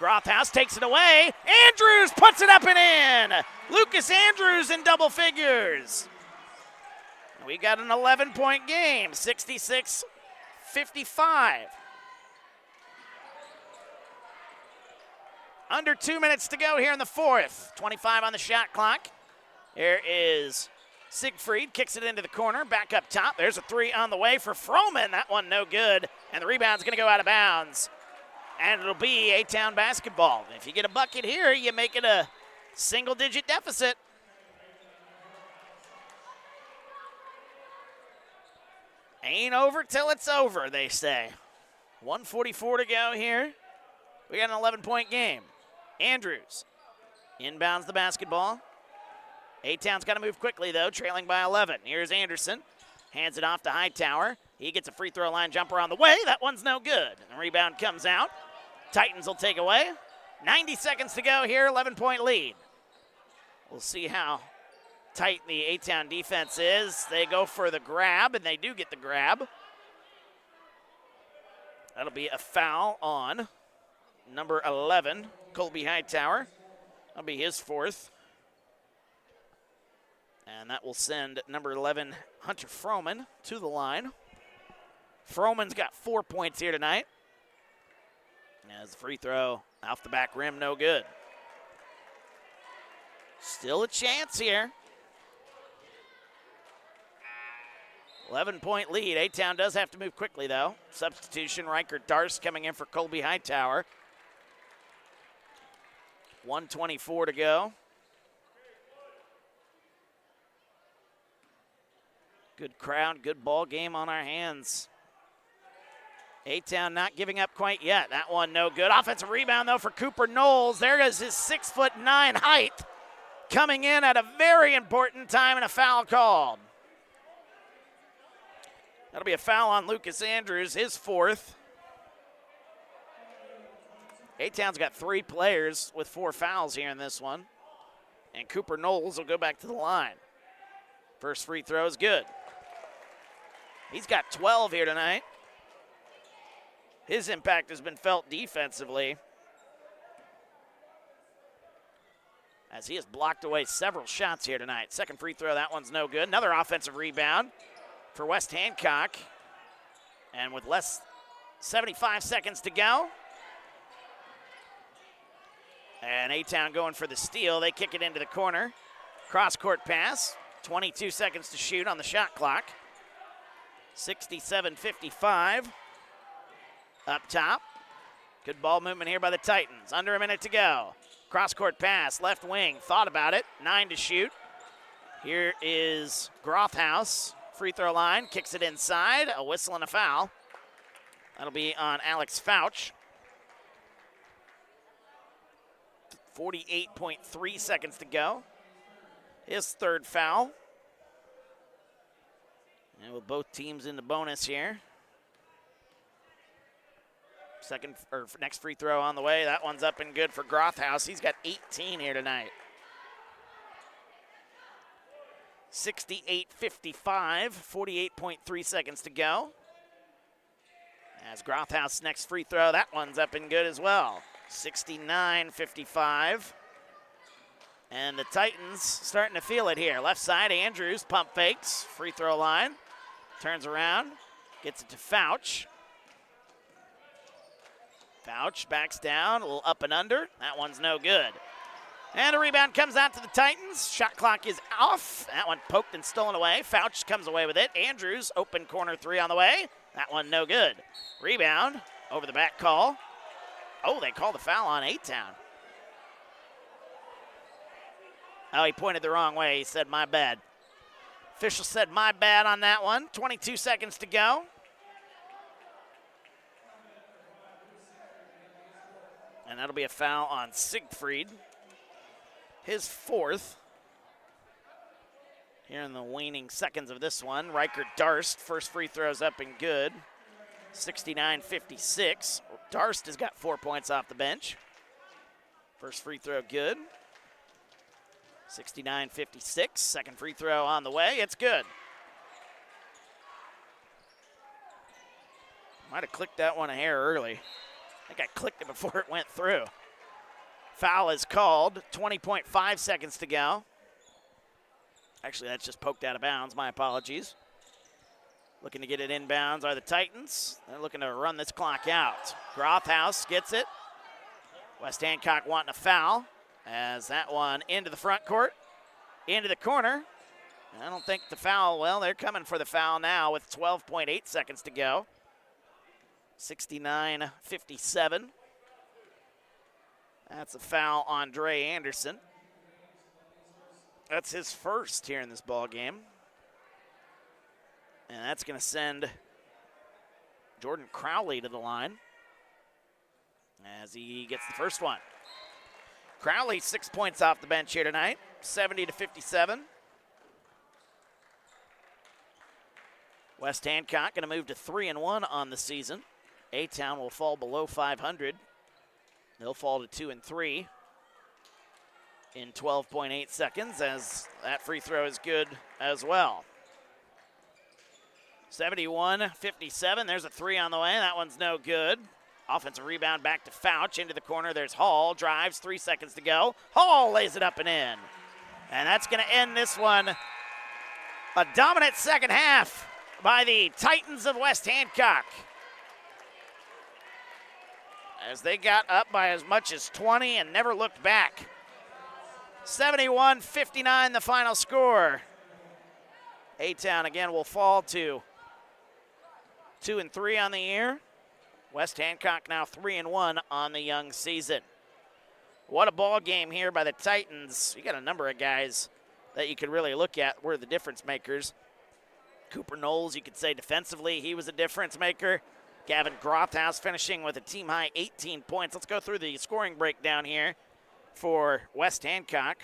Grothaus takes it away. Andrews puts it up and in. Lucas Andrews in double figures. We got an 11-point game, 66-55. Under 2 minutes to go here in the fourth. 25 on the shot clock. Here is Siegfried, kicks it into the corner, back up top. There's a 3 on the way for Froman. That one no good, and the rebound's going to go out of bounds. And it'll be A-Town basketball. If you get a bucket here, you make it a single-digit deficit. Ain't over till it's over, they say. 1:44 to go here. We got an 11-point game. Andrews inbounds the basketball. A-Town's got to move quickly, though, trailing by 11. Here's Anderson. Hands it off to Hightower. He gets a free throw line jumper on the way. That one's no good. The rebound comes out. Titans will take away. 90 seconds to go here, 11-point lead. We'll see how tight the A-Town defense is. They go for the grab, and they do get the grab. That'll be a foul on number 11, Colby Hightower. That'll be his 4th. And that will send number 11, Hunter Froman, to the line. Froman's got 4 points here tonight. As the free throw off the back rim, no good. Still a chance here. 11-point lead. A-Town does have to move quickly, though. Substitution, Riker Darce coming in for Colby Hightower. 1:24 to go. Good crowd, good ball game on our hands. A-Town not giving up quite yet. That one no good. Offensive rebound, though, for Cooper Knowles. There is his 6'9" height coming in at a very important time and a foul called. That'll be a foul on Lucas Andrews, his 4th. A-Town's got 3 players with 4 fouls here in this one. And Cooper Knowles will go back to the line. First free throw is good. He's got 12 here tonight. His impact has been felt defensively. as he has blocked away several shots here tonight. Second free throw, that one's no good. Another offensive rebound for West Hancock. And with less 75 seconds to go. And A-Town going for the steal. They kick it into the corner. Cross-court pass. 22 seconds to shoot on the shot clock. 67-55. Up top. Good ball movement here by the Titans. Under a minute to go. Cross-court pass, left wing. Thought about it. 9 to shoot. Here is Grothaus. Free throw line. Kicks it inside. A whistle and a foul. That'll be on Alex Fouch. 48.3 seconds to go. His third foul. And with both teams in the bonus here. Next free throw on the way. That one's up and good for Grothaus. He's got 18 here tonight. 68-55, 48.3 seconds to go. As Grothaus' next free throw, that one's up and good as well. 69-55. And the Titans starting to feel it here. Left side, Andrews, pump fakes, free throw line. Turns around, gets it to Fouch. Fouch backs down, a little up and under. That one's no good. And a rebound comes out to the Titans. Shot clock is off. That one poked and stolen away. Fouch comes away with it. Andrews, open corner three on the way. That one no good. Rebound, over the back call. Oh, they call the foul on A-Town. Oh, he pointed the wrong way. He said, my bad. Official said, my bad on that one. 22 seconds to go. And that'll be a foul on Siegfried. His fourth. Here in the waning seconds of this one. Riker Darst, first free throw's up and good. 69-56. Darst has got 4 points off the bench. First free throw good. 69-56. Second free throw on the way. It's good. Might have clicked that one a hair early. I think I clicked it before it went through. Foul is called. 20.5 seconds to go. Actually, that's just poked out of bounds. My apologies. Looking to get it inbounds are the Titans. They're looking to run this clock out. Grothaus gets it. West Hancock wanting a foul. As that one into the front court, into the corner. I don't think the foul, well, they're coming for the foul now with 12.8 seconds to go. 69-57. That's a foul on Dre Anderson. That's his first here in this ball game. And that's going to send Jordan Crowley to the line as he gets the first one. Crowley 6 points off the bench here tonight, 70-57. West Hancock going to move to 3-1 on the season. A-Town will fall below 500. They'll fall to 2-3 in 12.8 seconds as that free throw is good as well. 71-57, there's a three on the way. That one's no good. Offensive rebound back to Fouch, into the corner. There's Hall, drives, 3 seconds to go. Hall lays it up and in. And that's going to end this one. A dominant second half by the Titans of West Hancock, as they got up by as much as 20 and never looked back. 71-59 the final score. A-Town again will fall to 2-3 on the year. West Hancock now 3-1 on the young season. What a ball game here by the Titans. You got a number of guys that you could really look at were the difference makers. Cooper Knowles, you could say defensively, he was a difference maker. Gavin Grothaus finishing with a team-high 18 points. Let's go through the scoring breakdown here for West Hancock.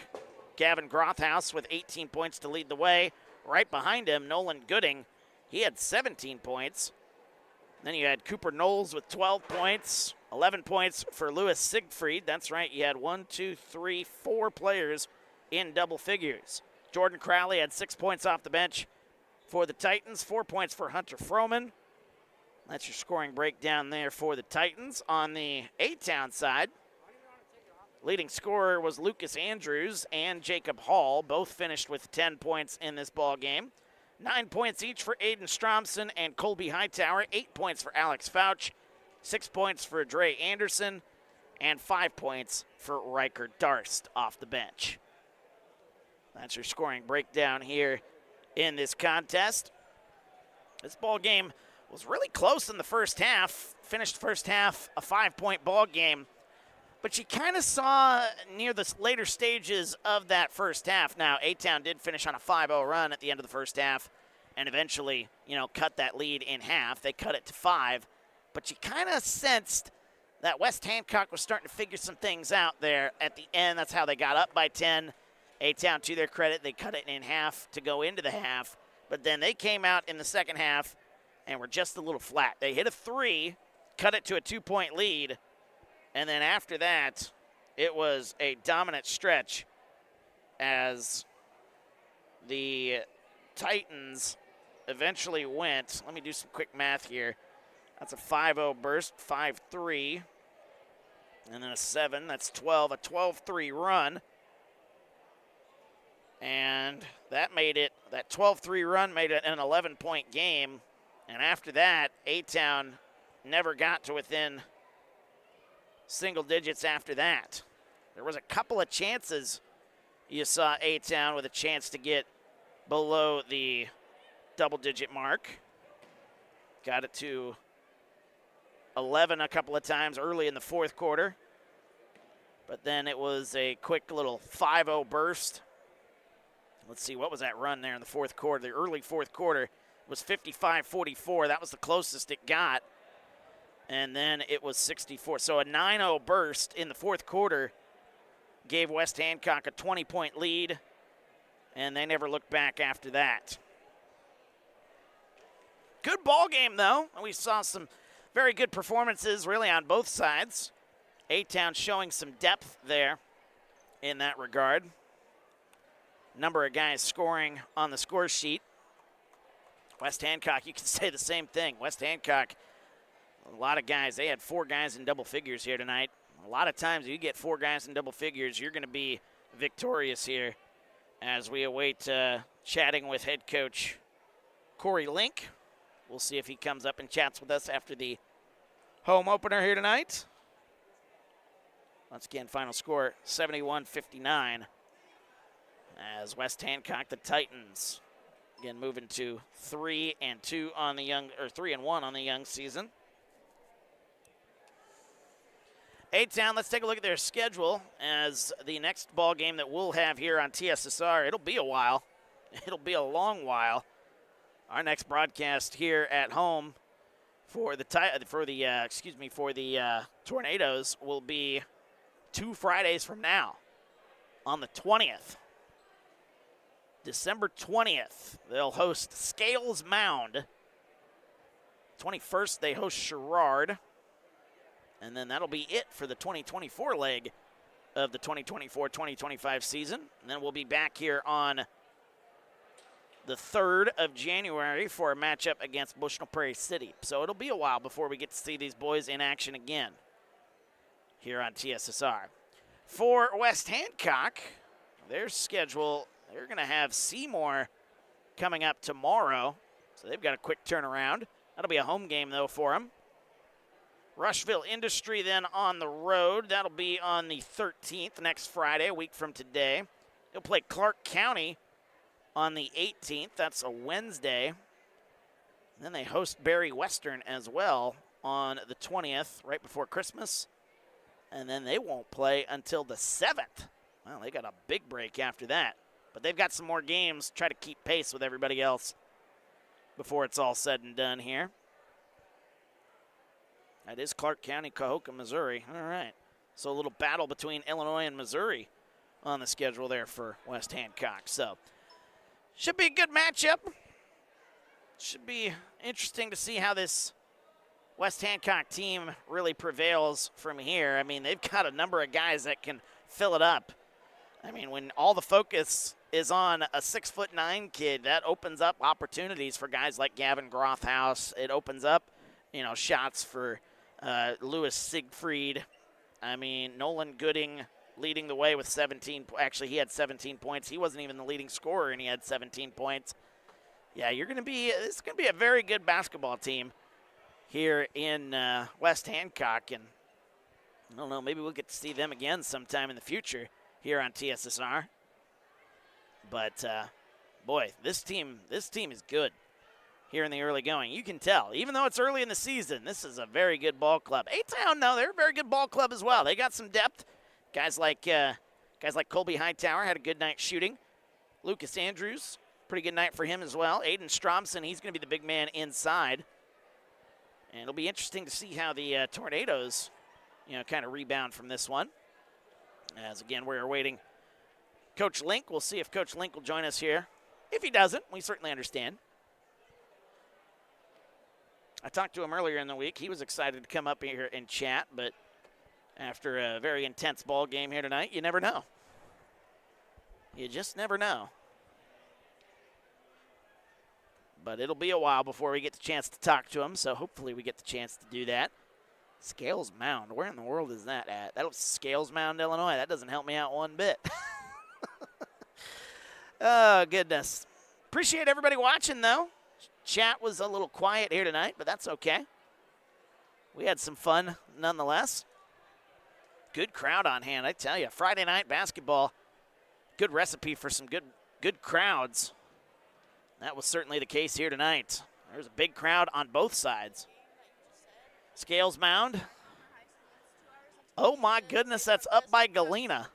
Gavin Grothaus with 18 points to lead the way. Right behind him, Nolan Gooding. He had 17 points. Then you had Cooper Knowles with 12 points. 11 points for Lewis Siegfried. That's right, you had 4 players in double figures. Jordan Crowley had 6 points off the bench for the Titans. 4 points for Hunter Froman. That's your scoring breakdown there for the Titans. On the A-Town side, Leading scorer was Lucas Andrews and Jacob Hall. Both finished with 10 points in this ball game. 9 points each for Aiden Stromson and Colby Hightower. 8 points for Alex Fouch. 6 points for Dre Anderson. And 5 points for Riker Darst off the bench. That's your scoring breakdown here in this contest. This ball game was really close in the first half. Finished first half a 5-point ball game. But you kind of saw near the later stages of that first half. Now, A-Town did finish on a 5-0 run at the end of the first half and eventually, cut that lead in half. They cut it to 5. But you kind of sensed that West Hancock was starting to figure some things out there at the end. That's how they got up by 10. A-Town, to their credit, they cut it in half to go into the half. But then they came out in the second half and were just a little flat. They hit a 3, cut it to a 2-point lead. And then after that, it was a dominant stretch as the Titans eventually went. Let me do some quick math here. That's a 5-0 burst, 5-3, and then a 7. That's 12, a 12-3 run. And that 12-3 run made it an 11-point game. And after that, A-Town never got to within single digits after that. There was a couple of chances you saw A-Town with a chance to get below the double-digit mark. Got it to 11 a couple of times early in the fourth quarter. But then it was a quick little 5-0 burst. Let's see, what was that run there in the fourth quarter? The early fourth quarter was 55-44. That was the closest it got. And then it was 64. So a 9-0 burst in the fourth quarter gave West Hancock a 20-point lead, and they never looked back after that. Good ball game, though. We saw some very good performances really on both sides. A-Town showing some depth there in that regard. Number of guys scoring on the score sheet. West Hancock, you can say the same thing. West Hancock, a lot of guys. They had 4 guys in double figures here tonight. A lot of times you get 4 guys in double figures, you're going to be victorious here as we await chatting with head coach Corey Link. We'll see if he comes up and chats with us after the home opener here tonight. Once again, final score 71-59 as West Hancock, the Titans, again moving to 3-2 on the young, or 3-1 on the young season. A-Town, let's take a look at their schedule as the next ball game that we'll have here on TSSR. It'll be a while. It'll be a long while. Our next broadcast here at home for the Tornadoes will be 2 Fridays from now on the 20th. December 20th, they'll host Scales Mound. 21st, they host Sherrard. And then that'll be it for the 2024 leg of the 2024-2025 season. And then we'll be back here on the 3rd of January for a matchup against Bushnell-Prairie City. So it'll be a while before we get to see these boys in action again here on TSSR. For West Hancock, their schedule, they're going to have Seymour coming up tomorrow. So they've got a quick turnaround. That'll be a home game, though, for them. Rushville Industry then on the road. That'll be on the 13th, next Friday, a week from today. They'll play Clark County on the 18th. That's a Wednesday. And then they host Barry Western as well on the 20th, right before Christmas. And then they won't play until the 7th. Well, they got a big break after that. But they've got some more games, try to keep pace with everybody else before it's all said and done here. That is Clark County, Cahokia, Missouri. All right. So a little battle between Illinois and Missouri on the schedule there for West Hancock. So should be a good matchup. Should be interesting to see how this West Hancock team really prevails from here. I mean, they've got a number of guys that can fill it up. I mean, when all the focus is on a 6'9" kid, that opens up opportunities for guys like Gavin Grothhouse. It opens up, shots for Lewis Siegfried. I mean, Nolan Gooding, leading the way with 17. Actually, he had 17 points. He wasn't even the leading scorer, and he had 17 points. Yeah, this is going to be a very good basketball team here in West Hancock, and I don't know, maybe we'll get to see them again sometime in the future here on TSSR. But boy, this team is good here in the early going. You can tell, even though it's early in the season, this is a very good ball club. A-Town, no, they're a very good ball club as well. They got some depth. Guys like Colby Hightower had a good night shooting. Lucas Andrews, pretty good night for him as well. Aiden Stromson, he's going to be the big man inside. And it'll be interesting to see how the Tornadoes, kind of rebound from this one. As again, we're awaiting Coach Link. We'll see if Coach Link will join us here. If he doesn't, we certainly understand. I talked to him earlier in the week. He was excited to come up here and chat, but after a very intense ball game here tonight, you never know. You just never know. But it'll be a while before we get the chance to talk to him, so hopefully we get the chance to do that. Scales Mound, where in the world is that at? That was Scales Mound, Illinois. That doesn't help me out one bit. Oh, goodness. Appreciate everybody watching, though. Chat was a little quiet here tonight, but that's okay. We had some fun nonetheless. Good crowd on hand, I tell you. Friday night basketball, good recipe for some good crowds. That was certainly the case here tonight. There's a big crowd on both sides. Scales Mound. Oh, my goodness, that's up by Galena.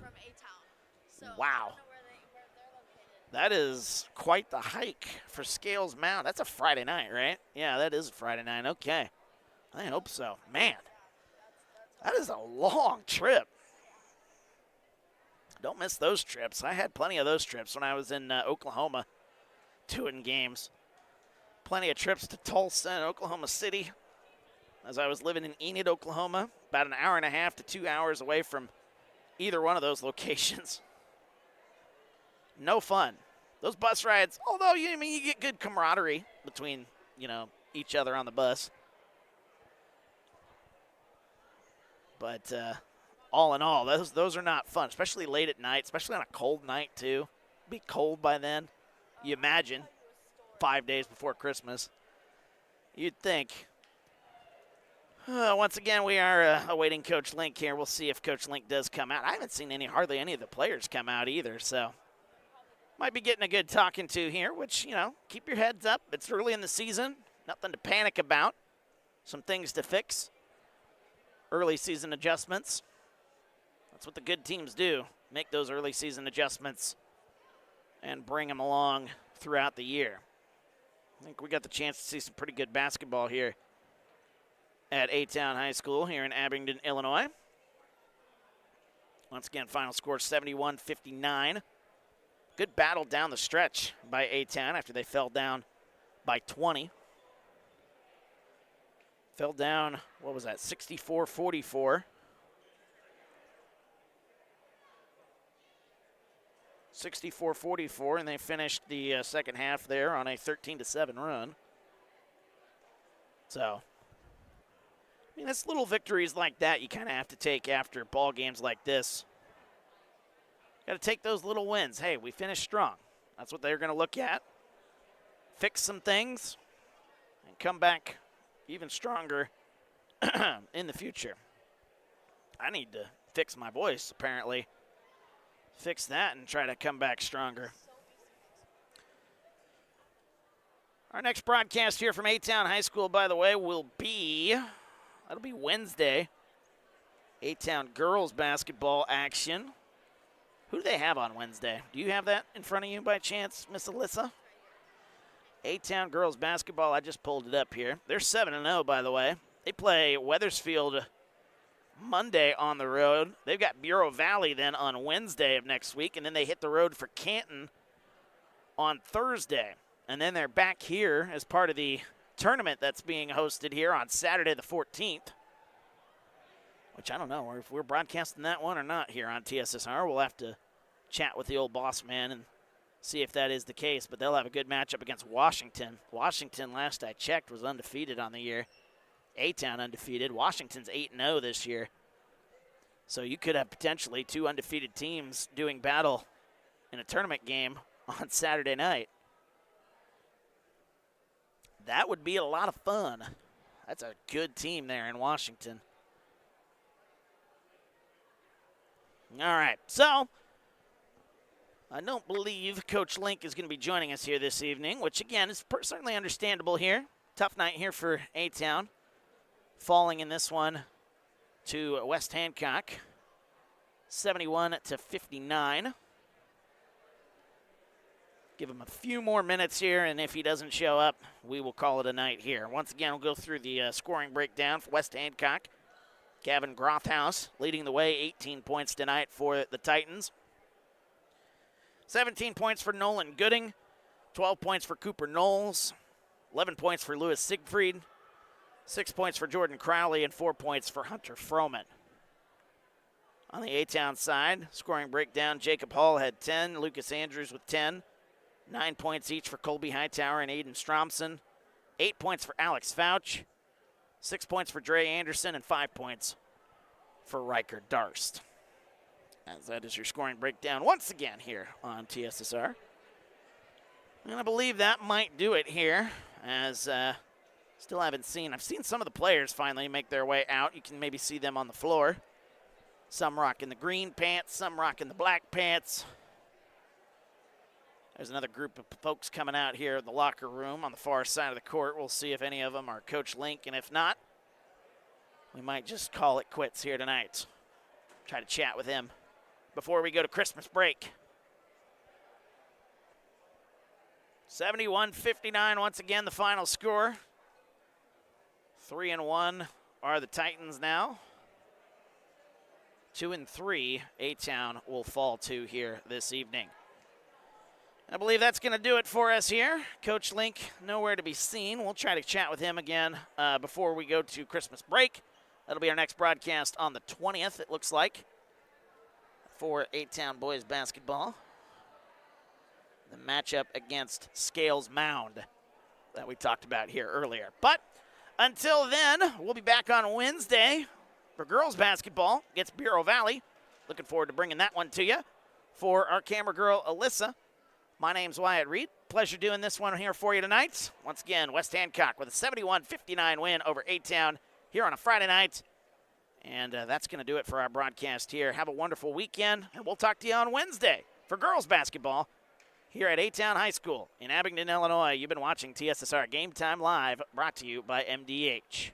From A-Town. Wow. That is quite the hike for Scales Mound. That's a Friday night, right? Yeah, that is a Friday night. Okay. I hope so. Man, that is a long trip. Don't miss those trips. I had plenty of those trips when I was in Oklahoma doing games. Plenty of trips to Tulsa and Oklahoma City as I was living in Enid, Oklahoma, about an hour and a half to 2 hours away from either one of those locations. No fun. Those bus rides, although you get good camaraderie between, each other on the bus. But all in all, those are not fun, especially late at night, especially on a cold night too. It'd be cold by then. You imagine 5 days before Christmas. You'd think. Once again, we are awaiting Coach Link here. We'll see if Coach Link does come out. I haven't seen hardly any of the players come out either, so might be getting a good talking to here, which, keep your heads up. It's early in the season. Nothing to panic about. Some things to fix. Early season adjustments. That's what the good teams do. Make those early season adjustments and bring them along throughout the year. I think we got the chance to see some pretty good basketball here at A-Town High School here in Abingdon, Illinois. Once again, final score 71-59. Good battle down the stretch by A-Town after they fell down by 20. Fell down, 64-44. 64-44, and they finished the second half there on a 13-7 run. So, it's little victories like that you kind of have to take after ball games like this. Got to take those little wins. Hey, we finished strong. That's what they're going to look at. Fix some things and come back even stronger in the future. I need to fix my voice, apparently. Fix that and try to come back stronger. Our next broadcast here from A-Town High School, by the way, that'll be Wednesday. A-Town girls basketball action. Who do they have on Wednesday? Do you have that in front of you by chance, Miss Alyssa? A-Town girls basketball, I just pulled it up here. They're 7-0, by the way. They play Wethersfield Monday on the road. They've got Bureau Valley then on Wednesday of next week, and then they hit the road for Canton on Thursday. And then they're back here as part of the tournament that's being hosted here on Saturday the 14th, which I don't know if we're broadcasting that one or not here on TSSR. We'll have to chat with the old boss man and see if that is the case, but they'll have a good matchup against Washington. Washington, last I checked, was undefeated on the year. A-Town undefeated. Washington's 8-0 this year. So you could have potentially 2 undefeated teams doing battle in a tournament game on Saturday night. That would be a lot of fun. That's a good team there in Washington. All right, so I don't believe Coach Link is going to be joining us here this evening, which, again, is certainly understandable here. Tough night here for A-Town, falling in this one to West Hancock, 71-59. Give him a few more minutes here, and if he doesn't show up, we will call it a night here. Once again, we'll go through the scoring breakdown for West Hancock. Gavin Grothaus leading the way, 18 points tonight for the Titans. 17 points for Nolan Gooding, 12 points for Cooper Knowles, 11 points for Lewis Siegfried, 6 points for Jordan Crowley, and 4 points for Hunter Froman. On the A-Town side, scoring breakdown, Jacob Hall had 10, Lucas Andrews with 10, 9 points each for Colby Hightower and Aiden Stromson, 8 points for Alex Fouch, 6 points for Dre Anderson, and 5 points for Riker Darst. As that is your scoring breakdown once again here on TSSR. And I believe that might do it here, as still haven't seen. I've seen some of the players finally make their way out. You can maybe see them on the floor. Some rocking the green pants, some rocking the black pants. There's another group of folks coming out here in the locker room on the far side of the court. We'll see if any of them are Coach Link, and if not, we might just call it quits here tonight. Try to chat with him before we go to Christmas break. 71-59, once again, the final score. 3-1 are the Titans now. 2-3, A-Town will fall to here this evening. I believe that's going to do it for us here. Coach Link, nowhere to be seen. We'll try to chat with him again before we go to Christmas break. That'll be our next broadcast on the 20th, it looks like, for A-Town boys basketball. The matchup against Scales Mound that we talked about here earlier. But until then, we'll be back on Wednesday for girls basketball against Bureau Valley. Looking forward to bringing that one to you. For our camera girl, Alyssa, my name's Wyatt Reed. Pleasure doing this one here for you tonight. Once again, West Hancock with a 71-59 win over A-Town here on a Friday night. And that's going to do it for our broadcast here. Have a wonderful weekend, and we'll talk to you on Wednesday for girls basketball here at A-Town High School in Abingdon, Illinois. You've been watching TSSR Game Time Live, brought to you by MDH.